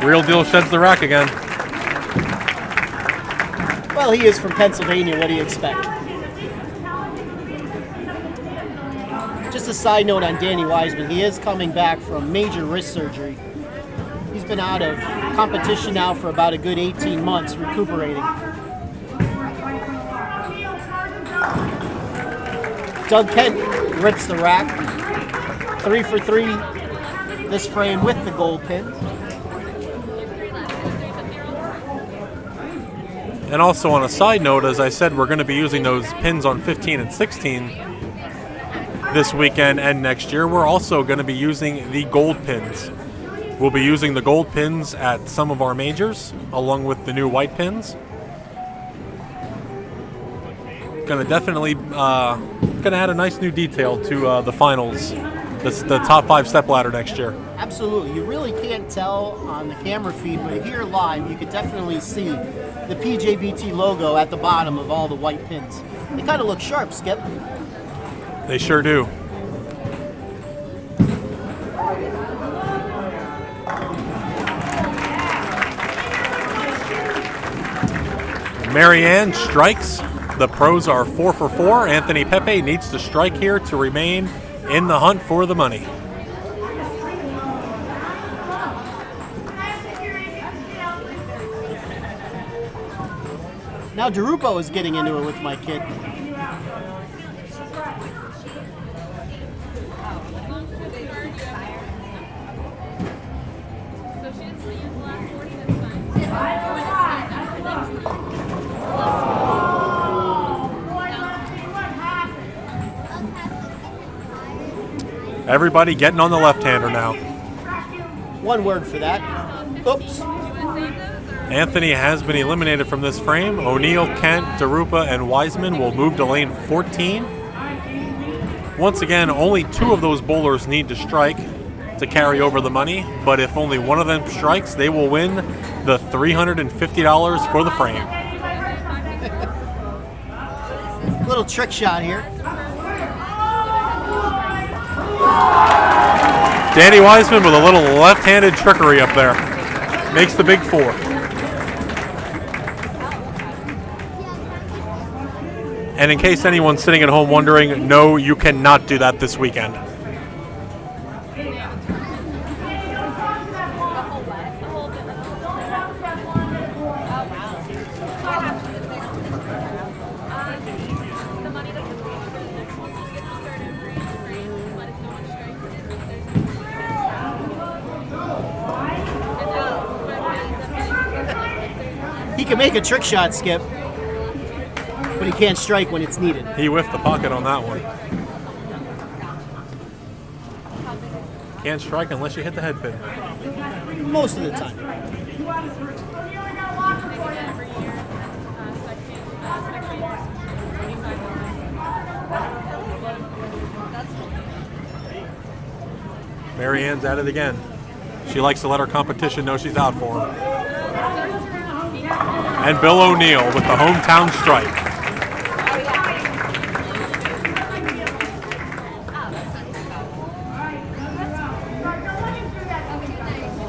Real deal sheds the rack again. Well, he is from Pennsylvania. What do you expect? Just a side note on Danny Wiseman. He is coming back from major wrist surgery. He's been out of competition now for about a good 18 months, recuperating. Doug Kent rips the rack. 3 for 3 this frame with the gold pin. And also on a side note, as I said, we're going to be using those pins on 15 and 16 this weekend and next year. We're also going to be using the gold pins. We'll be using the gold pins at some of our majors, along with the new white pins. Going to definitely going to add a nice new detail to the finals, the top 5 stepladder next year. Absolutely. You really can't tell on the camera feed, but here live, you could definitely see the PJBT logo at the bottom of all the white pins. They kind of look sharp, Skip. They sure do. Marianne strikes. The pros are 4 for 4. Anthony Pepe needs to strike here to remain in the hunt for the money. Now Derupo is getting into it with my kid. Everybody getting on the left-hander now. One word for that. Oops. Anthony has been eliminated from this frame. O'Neill, Kent, Derupa, and Wiseman will move to lane 14. Once again, only 2 of those bowlers need to strike to carry over the money, but if only one of them strikes, they will win the $350 for the frame. Little trick shot here. Danny Wiseman with a little left-handed trickery up there. Makes the big 4. And in case anyone's sitting at home wondering, no, you cannot do that this weekend. He can make a trick shot, Skip, but he can't strike when it's needed. He whiffed the pocket on that one. Can't strike unless you hit the head pin. Most of the time. Marianne's at it again. She likes to let her competition know she's out for him. And Bill O'Neill with the hometown strike.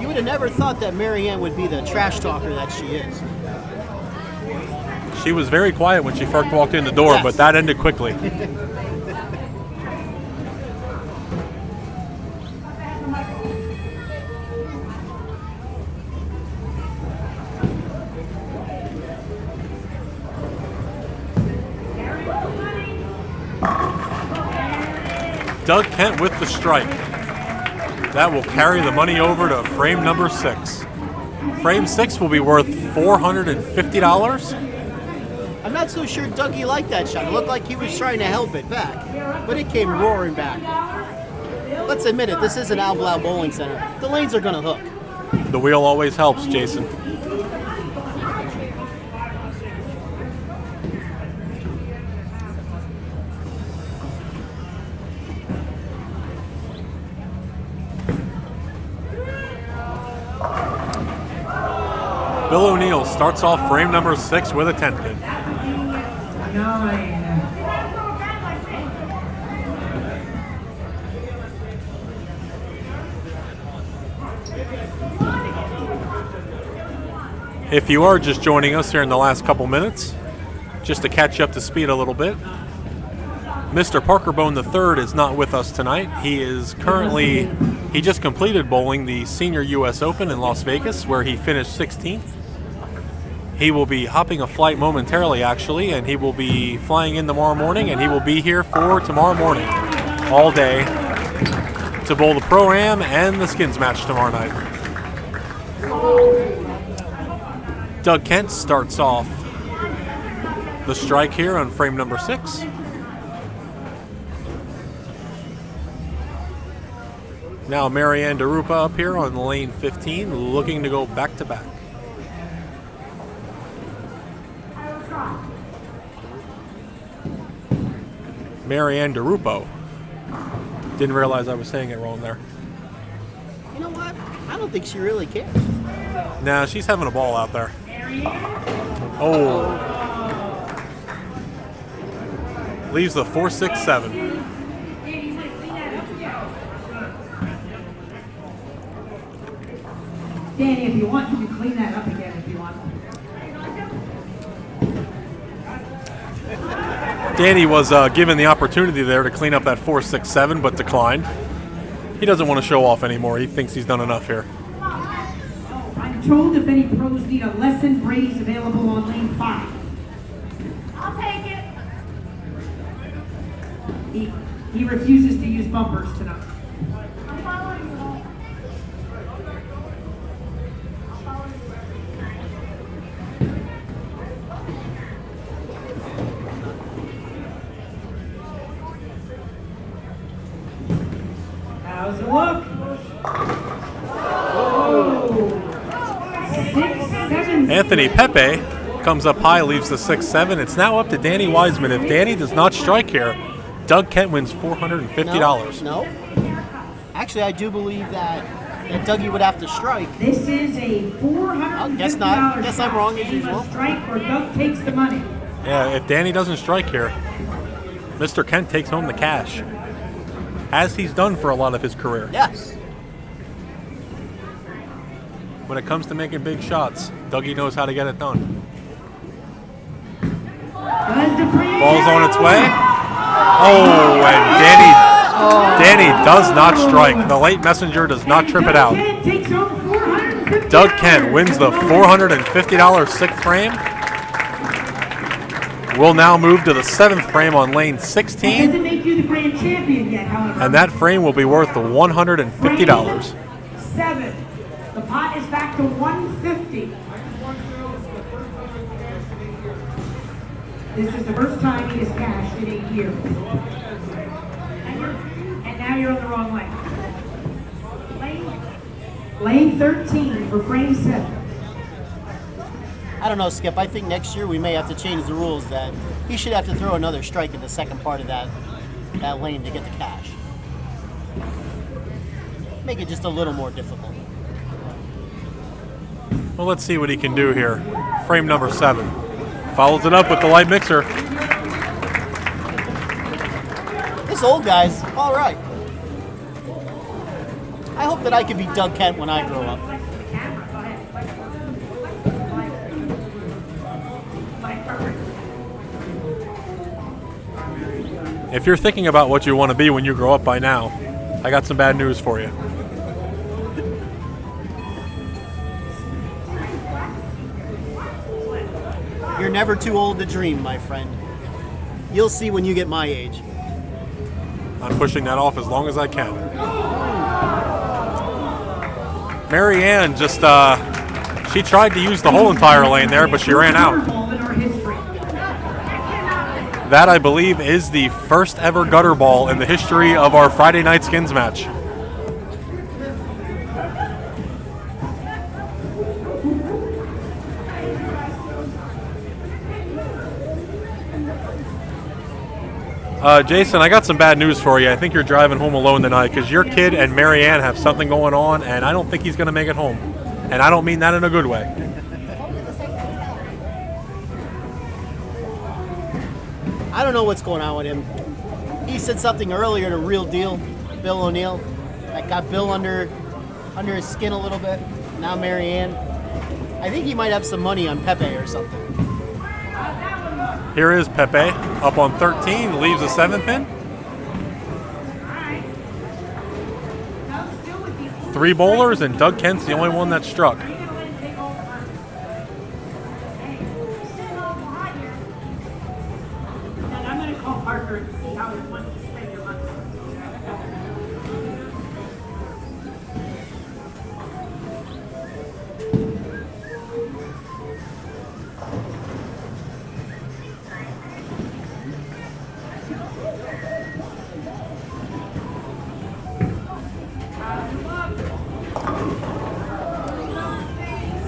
You would have never thought that Marianne would be the trash talker that she is. She was very quiet when she first walked in the door, Yes. but that ended quickly. Doug Kent with the strike. That will carry the money over to frame number 6. Frame 6 will be worth $450. I'm not so sure Dougie liked that shot. It looked like he was trying to help it back, but it came roaring back. Let's admit it, this is an Al Blau Bowling Center. The lanes are going to hook. The wheel always helps, Jason. Bill O'Neill starts off frame number 6 with a 10 pin. 9. If you are just joining us here in the last couple minutes, just to catch you up to speed a little bit, Mr. Parker Bone III is not with us tonight. He just completed bowling the Senior U.S. Open in Las Vegas, where he finished 16th. He will be hopping a flight momentarily, actually, and he will be flying in tomorrow morning, and he will be here for tomorrow morning, all day, to bowl the Pro-Am and the Skins Match tomorrow night. Doug Kent starts off the strike here on frame number 6. Now Marianne DeRupa up here on lane 15, looking to go back to back. Marianne DeRupo. Didn't realize I was saying it wrong there. You know what? I don't think she really cares. Nah, she's having a ball out there. Oh. Leaves the 4-6-7. Danny, if you want, you can clean that up again if you want. Danny was given the opportunity there to clean up that 4-6-7, but declined. He doesn't want to show off anymore. He thinks he's done enough here. I'm told if any pros need a lesson, Brady's available on lane 5. I'll take it. He refuses to use bumpers tonight. I'm following you. How's it look? Oh. 6-7. Anthony Pepe comes up high, leaves the 6-7. It's now up to Danny Wiseman. If Danny does not strike here, Doug Kent wins $450. No. Actually, I do believe that Dougie would have to strike. This is a $450 Guess not. Guess I'm wrong as Danny usual. must strike or Doug takes the money. Yeah, if Danny doesn't strike here, Mr. Kent takes home the cash, as he's done for a lot of his career. Yes. When it comes to making big shots, Dougie knows how to get it done. Ball's on its way. Oh, and Danny does not strike. The late messenger does not trip it out. Doug Kent wins the $450 sixth frame. We'll now move to the 7th frame on lane 16. Doesn't make you the grand champion yet, however. And that frame will be worth the $150. 7. The pot is back to 150. This is the first time he has cashed in 8 years. And now you're on the wrong lane. Lane 13 for frame 7. I don't know, Skip. I think next year we may have to change the rules that he should have to throw another strike in the second part of that lane to get the cash. Make it just a little more difficult. Well, let's see what he can do here. frame number 7. Follows it up with the light mixer. This old guy's all right. I hope that I could be Doug Kent when I grow up. If you're thinking about what you want to be when you grow up by now, I got some bad news for you. You're never too old to dream, my friend. You'll see when you get my age. I'm pushing that off as long as I can. Mary Ann just, she tried to use the whole entire lane there, but she ran out. That, I believe, is the first ever gutter ball in the history of our Friday night skins match. Jason, I got some bad news for you. I think you're driving home alone tonight because your kid and Mary Ann have something going on, and I don't think he's going to make it home. And I don't mean that in a good way. I don't know what's going on with him. He said something earlier to Real Deal, Bill O'Neill, that got Bill under his skin a little bit. Now Mary Ann. I think he might have some money on Pepe or something. Here is Pepe up on 13, leaves a 7-pin. 3 bowlers, and Doug Kent's the only one that struck. I'm going to call Parker and see how he wants to spend your money.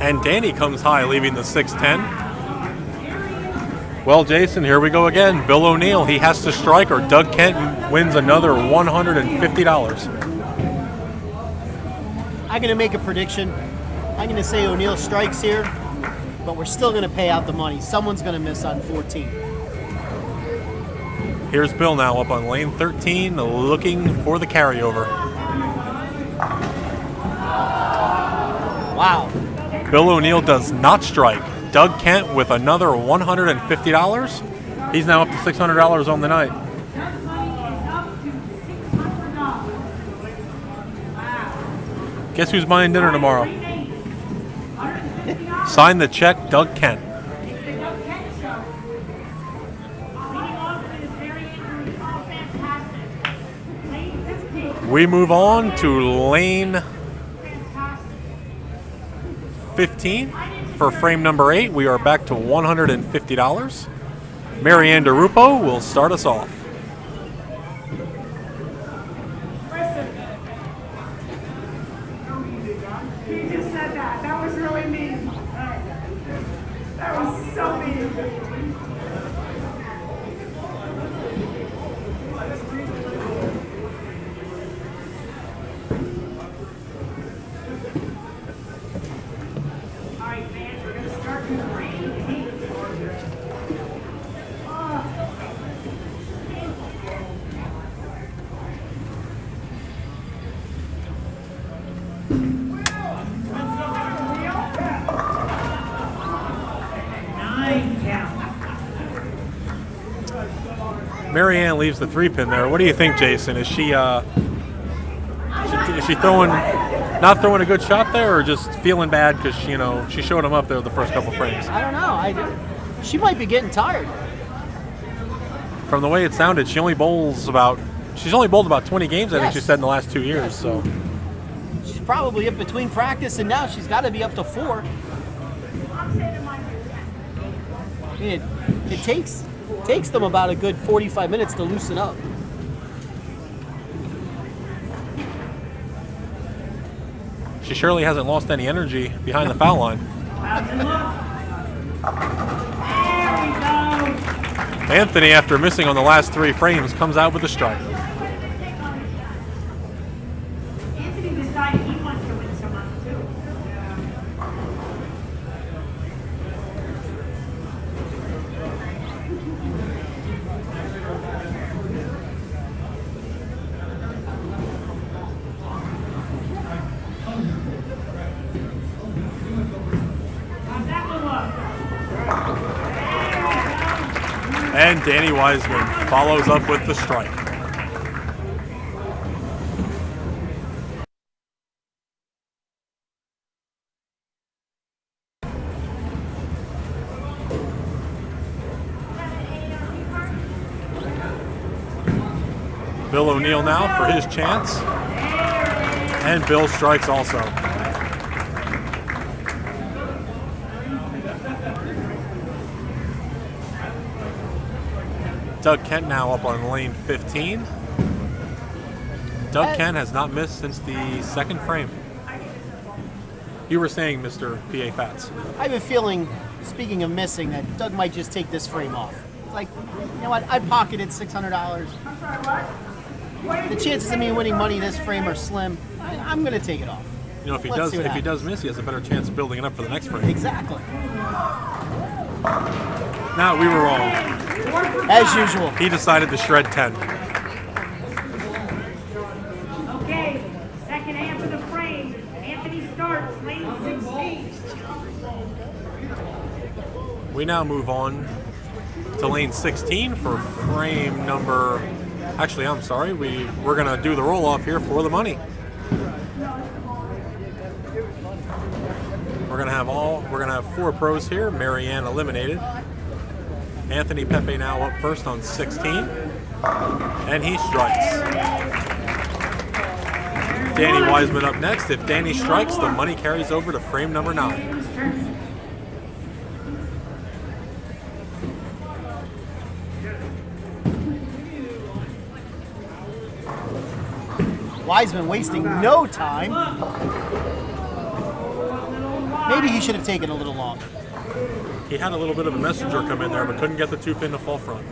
And Danny comes high, leaving the 6-10. Well, Jason, here we go again. Bill O'Neill, he has to strike or Doug Kent wins another $150. I'm going to make a prediction. I'm going to say O'Neill strikes here, but we're still going to pay out the money. Someone's going to miss on 14. Here's Bill now up on lane 13, looking for the carryover. Wow. Bill O'Neill does not strike. Doug Kent with another $150. He's now up to $600 on the night. Doug's money is up to $600. Wow. Guess who's buying dinner tomorrow? $150. Sign the check, Doug Kent. It's the Doug Kent show. Leading off is Mary Ann, who's all fantastic. Lane 15. We move on to lane Fantastic. 15 for frame number 8. We are back to $150. Mary Ann DeRupo will start us off. He just said that. That was really mean. That was so mean. All right, fans, we're going to start with lane 8. Mary Ann leaves the 3-pin there. What do you think, Jason? Is she throwing, not throwing a good shot there, or just feeling bad because she showed him up there the first couple frames? I don't know. She might be getting tired. From the way it sounded, she's only bowled about 20 games. I think Yes. she said in the last 2 years. So She's probably up between practice and now. She's got to be up to 4. I mean, it takes them about a good 45 minutes to loosen up. she surely hasn't lost any energy behind the foul line. Anthony, after missing on the last 3 frames, comes out with a strike. Anthony decided he wants to win some money too. And Danny Wiseman follows up with the strike. Bill O'Neill now for his chance. And Bill strikes also. Doug Kent now up on lane 15. Doug Kent has not missed since the second frame. You were saying, Mr. PA Fats. I have a feeling, speaking of missing, that Doug might just take this frame off. It's like, you know what? I pocketed $600. The chances of me winning money this frame are slim. I'm going to take it off. You know, if he Let's see what does miss, he has a better chance of building it up for the next frame. Exactly. Now we were wrong. As usual. He decided to shred 10. Okay, second half of the frame. Anthony starts, lane 16. We now move on to lane 16 for frame number. Actually, I'm sorry. We're gonna do the roll off here for the money. We're gonna have 4 pros here. Marianne eliminated. Anthony Pepe now up first on 16, and he strikes. Danny Wiseman up next. If Danny strikes, the money carries over to frame number 9. Wiseman wasting no time. Maybe he should have taken a little longer. He had a little bit of a messenger come in there, but couldn't get the 2-pin to fall front.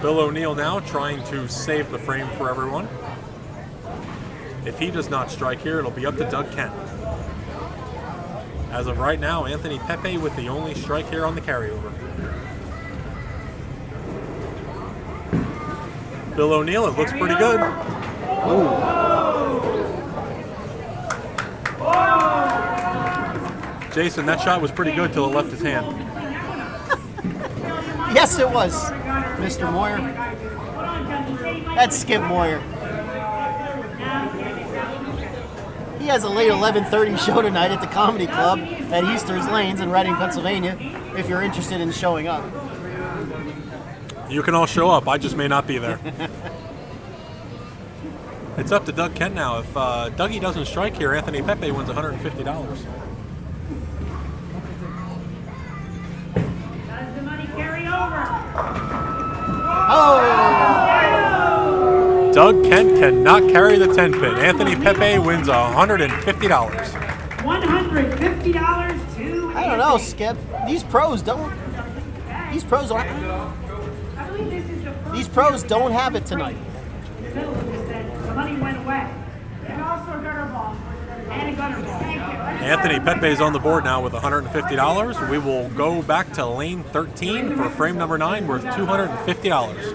Bill O'Neill now trying to save the frame for everyone. If he does not strike here, it'll be up to Doug Kent. As of right now, Anthony Pepe with the only strike here on the carryover. Bill O'Neill, it looks pretty good. Jason, that shot was pretty good till it left his hand. Yes, it was, Mr. Moyer. That's Skip Moyer. He has a late 11:30 show tonight at the Comedy Club at Easter's Lanes in Reading, Pennsylvania, if you're interested in showing up. You can all show up. I just may not be there. It's up to Doug Kent now. If Dougie doesn't strike here, Anthony Pepe wins $150. Does the money carry over? Oh! Doug Kent cannot carry the 10-pin. Anthony Pepe wins $150. $150 to I don't know, Skip. These pros don't have it tonight. The money went away. And also a gutter ball. And a gutter ball. Thank you. Anthony Pepe's on the board now with $150. We will go back to lane 13 for frame number 9 worth $250. Just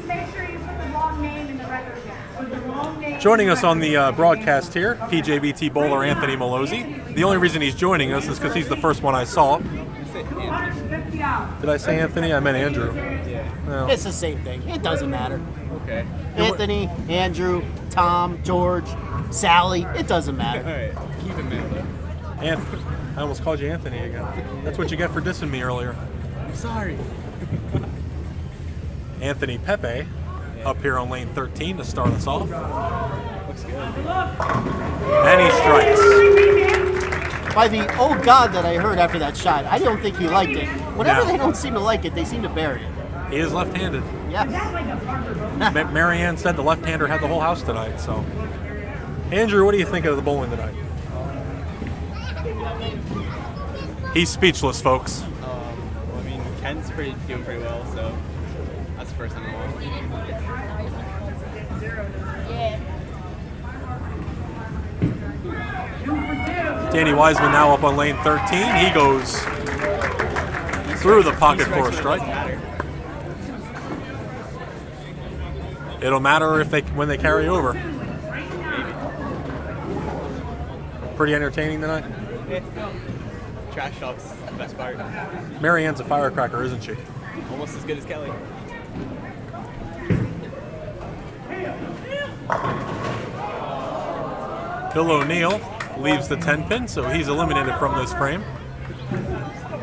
make sure you put the wrong name in the record. Put the wrong name. Joining us on the broadcast here, PJBT bowler Anthony Malozzi. The only reason he's joining us is because he's the first one I saw. $250. Did I say Anthony? I meant Andrew. No. It's the same thing. It doesn't matter. Okay. Anthony, Andrew, Tom, George, Sally, it doesn't matter. Alright, keep it man. Anthony. I almost called you Anthony again. That's what you get for dissing me earlier. I'm sorry. Anthony Pepe up here on lane 13 to start us off. Looks good. And he strikes. By the oh God that I heard after that shot, I don't think he liked it. Whenever No. they don't seem to like it, they seem to bury it. He is left-handed. Yes. Marianne said the left-hander had the whole house tonight, so. Andrew, what do you think of the bowling tonight? He's speechless, folks. Well, I mean, Ken's doing pretty well, so that's the first thing I want. Danny Wiseman now up on lane 13. He goes through the pocket for a strike. It'll matter if when they carry over. Pretty entertaining tonight. Trash talk's the best part. Marianne's a firecracker, isn't she? Almost as good as Kelly. Bill O'Neill leaves the 10 pin, so he's eliminated from this frame.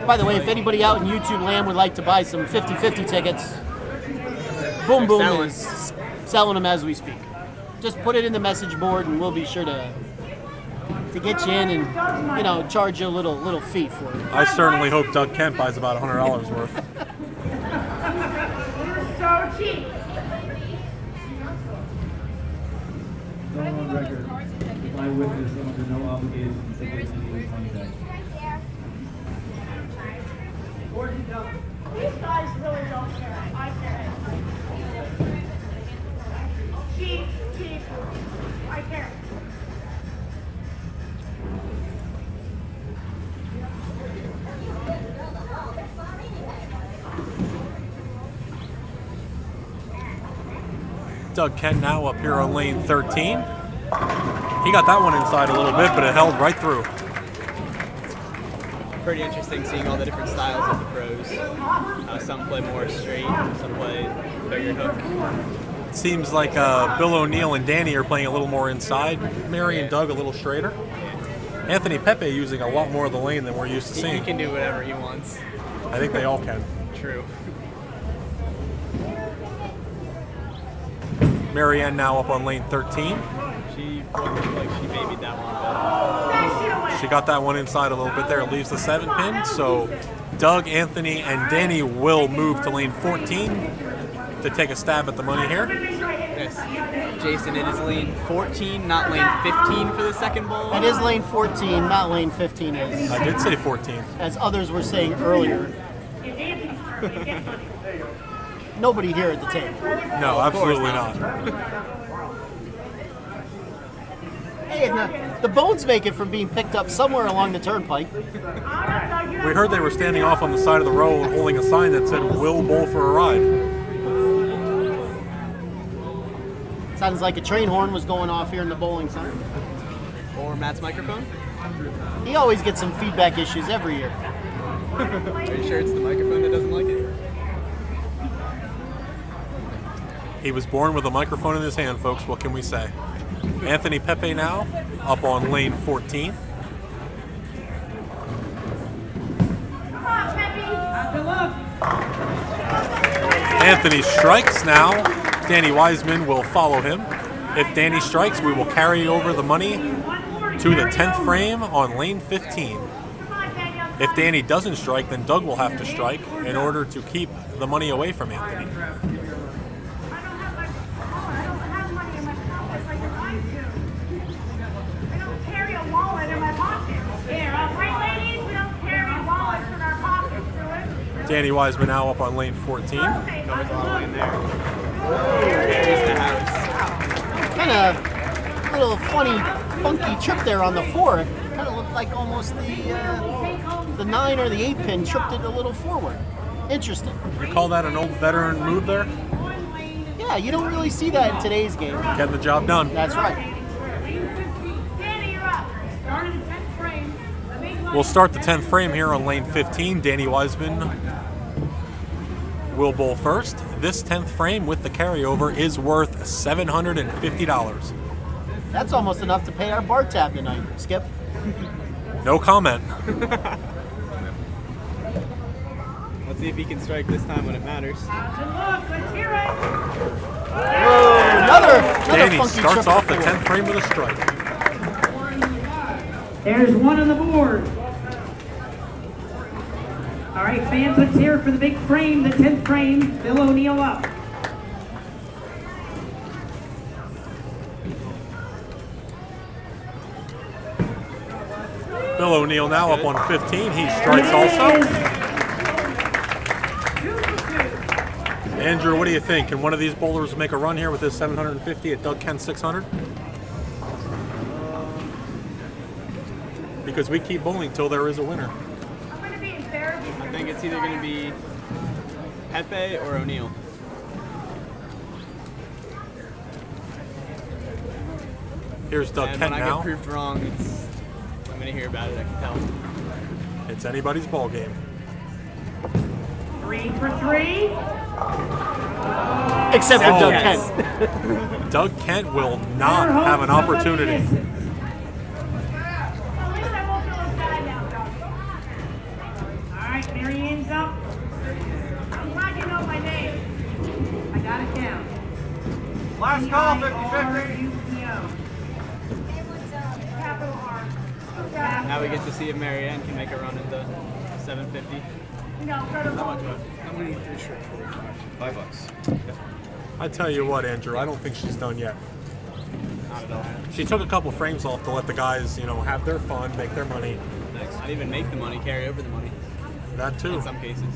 By the way, if anybody out in YouTube land would like to buy some 50-50 tickets, Boom Boom selling. is selling them as we speak. Just put it in the message board, and we'll be sure to get you in and, you know, charge you a little fee for it. I certainly hope Doug Kent buys about $100 worth. You're so cheap. Go on record. If I witness, I'm under no obligation to give any money back. These guys really don't care. I care. Cheap, cheap. I care. Doug Kent now up here on lane 13. He got that one inside a little bit, but it held right through. Pretty interesting seeing all the different styles of the pros. Some play more straight, some play bigger hook. It seems like Bill O'Neill and Danny are playing a little more inside. Mary and Doug a little straighter. Anthony Pepe using a lot more of the lane than we're used to He seeing. can do whatever he wants. I think they all can. True. Marianne now up on lane 13. She looked like she babied that one, She got that one inside a little bit there. It leaves the 7 pin. So Doug, Anthony, and Danny will move to lane 14 to take a stab at the money here. Yes. Jason, it is lane 14, not lane 15 for the second bowl. It is lane 14, not lane 15 is, I did say 14. as others were saying earlier. Nobody here at the table. No, absolutely not. Hey, and the bones make it from being picked up somewhere along the turnpike. We heard they were standing off on the side of the road holding a sign that said, "Will bowl for a ride." Sounds like a train horn was going off here in the bowling center. Or Matt's microphone. He always gets some feedback issues every year. Are you sure it's the microphone that doesn't like it? He was born with a microphone in his hand, folks. What can we say? Anthony Pepe now up on lane 14. Come on, Peppy. Good luck. Anthony strikes now. Danny Wiseman will follow him. If Danny strikes, we will carry over the money to the 10th frame on lane 15. If Danny doesn't strike, then Doug will have to strike in order to keep the money away from Anthony. I don't have money in my pockets like your guys do. I don't carry a wallet in my pocket. Here, right, ladies, we don't carry wallets in our pockets, do it? Danny Wiseman now up on lane 14. Okay, Covers good all the way luck. in there. There's the house. Kind of little funny, funky trip there on the 4. It kind of looked like almost the 9 or the 8 pin tripped it a little forward. Interesting. You call that an old veteran move there? Yeah, you don't really see that in today's game. Getting the job done. That's right. Danny, you're up. Starting the 10th frame. We'll start the 10th frame here on lane 15. Danny Wiseman will bowl first. This 10th frame with the carryover is worth $750. That's almost enough to pay our bar tab tonight, Skip. No comment. Let's see if he can strike this time when it matters. Good luck. Let's hear it. Another Danny funky starts triple off the forward. 10th frame with a strike. There's one on the board. All right, fans, let's hear it for the big frame, the 10th frame. Bill O'Neill up. Bill O'Neill now up on 15. He strikes also. Andrew, what do you think? Can one of these bowlers make a run here with this 750 at Doug Kent's 600? Because we keep bowling till there is a winner. I'm going to be embarrassed. I think it's either going to be Pepe or O'Neill. Here's Doug And Kent when I now. get proved wrong, I'm going to hear about it, I can tell. It's anybody's ball game. 3 for 3. Except for Oh, Doug yes. Kent. Doug Kent will not have an opportunity. At least I won't feel as bad now, Doug. All right, Mary Ann's up. I'm glad you know my name. I got it down. Last call, 50-50. UPO. Capital R. Now we get to see if Marianne can make a run at the 750. No, go to How much? How many fish are $5? I tell you what, Andrew, I don't think she's done yet. Not at all. She took a couple frames off to let the guys, have their fun, make their money. Not even make the money, carry over the money That too. in some cases.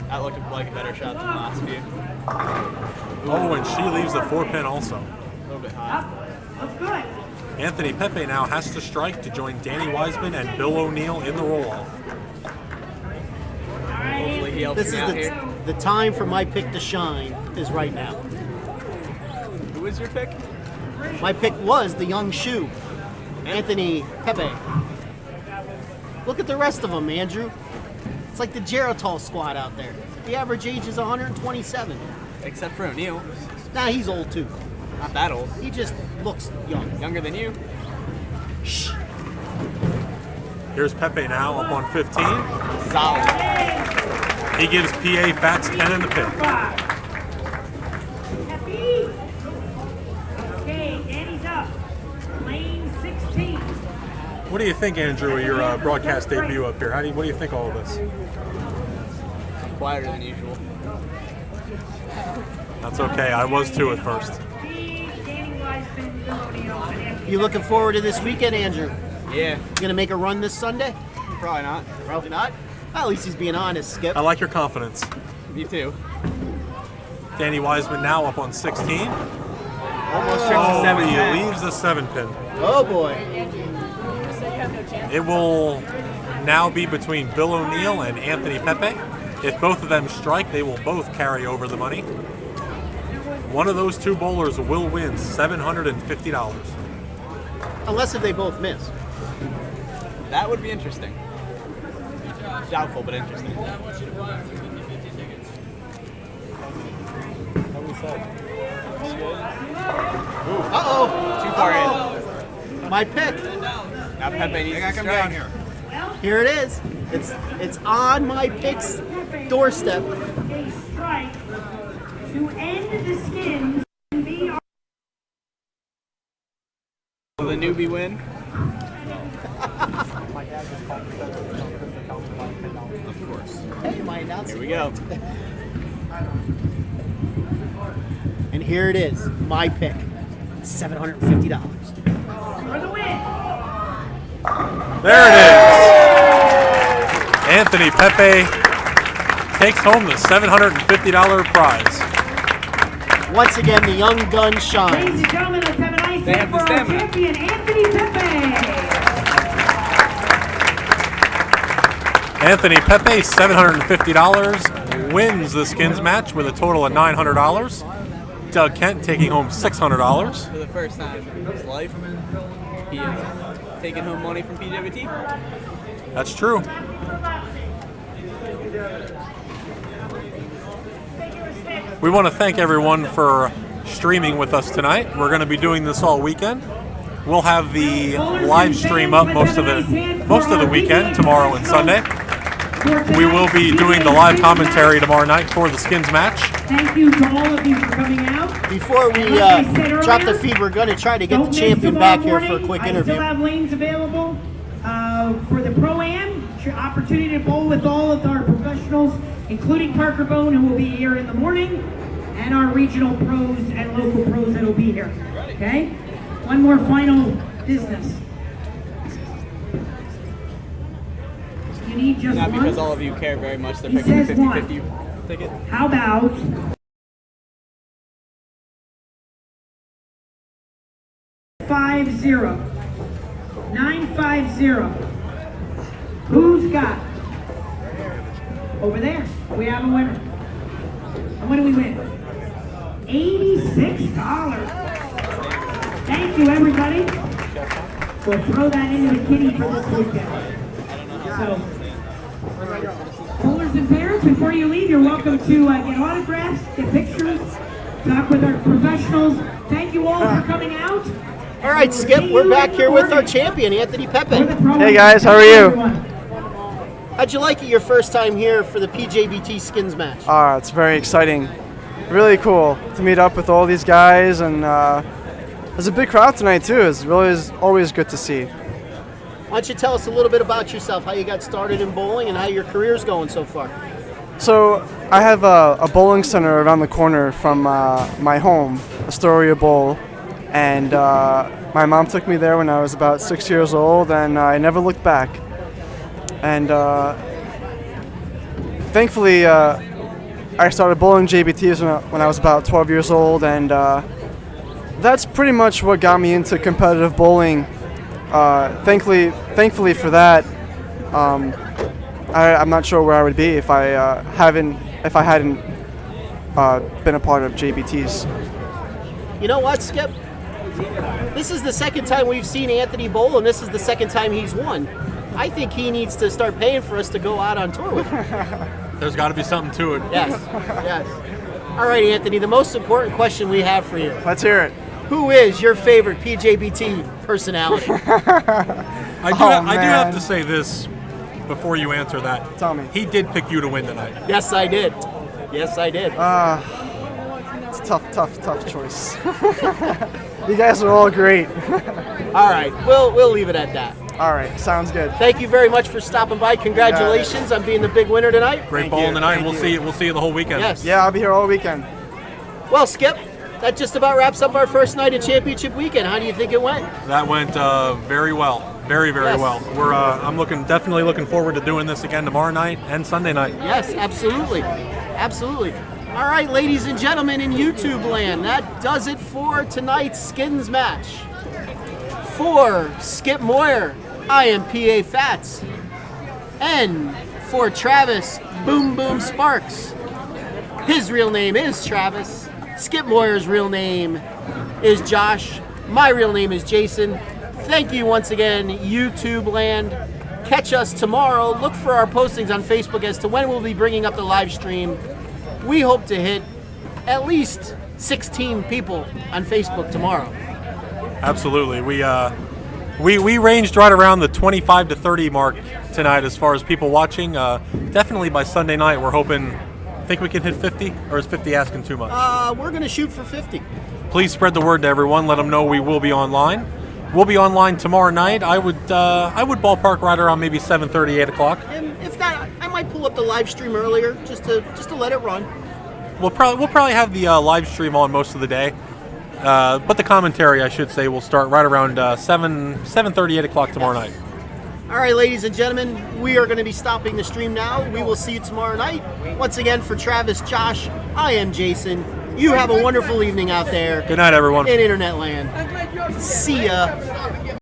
That looked like a better shot than the last few. Oh, and she leaves the 4-pin also. A little bit high. Up. Looks good. Anthony Pepe now has to strike to join Danny Wiseman and Bill O'Neill in the roll-off. Hopefully he helps This me is out here. the time for my pick to shine is right now. Who was your pick? My pick was the young shoe, Anthony Pepe. Look at the rest of them, Andrew. It's like the Geritol squad out there. The average age is 127. Except for O'Neill. Nah, he's old too. Not that old. He just looks young. Younger than you. Shh. Here's Pepe now up on 15. Solid. He gives PA Fats 10 in the pit. Happy. Okay, Danny's up. Lane 16. What do you think, Andrew, of your broadcast debut up here? What do you think of all of this? Quieter than usual. That's okay. I was too at first. Danny Wiseman, Bill O'Neill, and Anthony. You looking forward to this weekend, Andrew? Yeah. You gonna make a run this Sunday? Probably not. Probably not. Well, at least he's being honest, Skip. I like your confidence. Me too. Danny Wiseman now up on 16. Almost trips to 7. He leaves the 7-pin. Oh boy. It will now be between Bill O'Neill and Anthony Pepe. If both of them strike, they will both carry over the money. One of those two bowlers will win $750. Unless if they both miss. That would be interesting. Doubtful, but interesting. Uh-oh. Too far in. My pick. Now Pepe needs to strike. Here it is. It's on my pick's doorstep. A strike to end the Skins and be our Will the newbie win? Of course. Hey, my announcement. Here we go. And here it is. My pick. $750. for the win. There it is. Anthony Pepe takes home the $750 prize. Once again, the young gun Ladies shines. and gentlemen, let's have a nice They hand have for the our stamina. champion, Anthony Pepe. Anthony Pepe, $750, wins the skins match with a total of $900. Doug Kent taking home $600. For the first time in his life, he is taking home money from PJBT. That's true. We want to thank everyone for streaming with us tonight. We're going to be doing this all weekend. We'll have the live stream up most of the weekend, tomorrow and Sunday. We will be doing the live commentary tomorrow night for the skins match. Thank you to all of you for coming out. Before we Like I said drop the earlier, feed, we're going to try to get Don't the miss champion tomorrow back here for a morning. quick I interview. still have lanes available for the Pro-Am. Your opportunity to bowl with all of our professionals, including Parker Bone, who will be here in the morning, and our regional pros and local pros that will be here. Okay? One more final business. You need just Not because one. all of you care very much. They're He picking a says one. 50-50 ticket. How about 50? 950. Who's got? Over there. We have a winner. And what do we win? $86. Thank you, everybody. We'll throw that into the kitty for this weekend. So, bowlers and and parents, before you leave, you're welcome to get autographs, get pictures, talk with our professionals. Thank you all for coming out. All right, Skip, we're back here with our champion, Anthony Pepe. Hey guys, how are you? How'd you like it your first time here for the PJBT Skins Match? It's very exciting. Really cool to meet up with all these guys, and there's a big crowd tonight too. It's really always good to see. Why don't you tell us a little bit about yourself, how you got started in bowling and how your career's going so far? So I have a bowling center around the corner from my home, Astoria Bowl, and my mom took me there when I was about 6 years old, and I never looked back. And thankfully, I started bowling JBTs when I was about 12 years old, and that's pretty much what got me into competitive bowling. Thankfully for that, I'm not sure where I would be if I hadn't been a part of JBTs. You know what, Skip? This is the second time we've seen Anthony bowl, and this is the second time he's won. I think he needs to start paying for us to go out on tour with him. There's got to be something to it. Yes, yes. All right, Anthony, the most important question we have for you. Let's hear it. Who is your favorite PJBT personality? I do have to say this before you answer that. Tell me. He did pick you to win tonight. Yes, I did. Yes, I did. It's a tough choice. You guys are all great. All right, we'll leave it at that. All right, sounds good. Thank you very much for stopping by. Congratulations on being the big winner tonight. Great bowling tonight. We'll see you the whole weekend. Yes. Yeah, I'll be here all weekend. Well, Skip, that just about wraps up our first night of championship weekend. How do you think it went? That went very well. Very Yes. well. I'm definitely looking forward to doing this again tomorrow night and Sunday night. Yes, absolutely. Absolutely. All right, ladies and gentlemen in YouTube land, that does it for tonight's Skins Match. For Skip Moyer, I am PA Fats. And for Travis Boom Boom Sparks, his real name is Travis. Skip Moyer's real name is Josh. My real name is Jason. Thank you once again, YouTube land. Catch us tomorrow. Look for our postings on Facebook as to when we'll be bringing up the live stream. We hope to hit at least 16 people on Facebook tomorrow. Absolutely. We ranged right around the 25 to 30 mark tonight as far as people watching. Definitely by Sunday night, we're hoping. Think we can hit 50, or is 50 asking too much? We're going to shoot for 50. Please spread the word to everyone. Let them know we will be online. We'll be online tomorrow night. I would ballpark right around maybe 7:30, 8 o'clock. And if not, I might pull up the live stream earlier just to let it run. We'll probably have the live stream on most of the day, but the commentary, I should say, will start right around 7:30, 8 o'clock tomorrow night. All right, ladies and gentlemen, we are going to be stopping the stream now. We will see you tomorrow night. Once again, for Travis, Josh, I am Jason. You have a wonderful evening out there. Good night, everyone. In Internet land. See ya.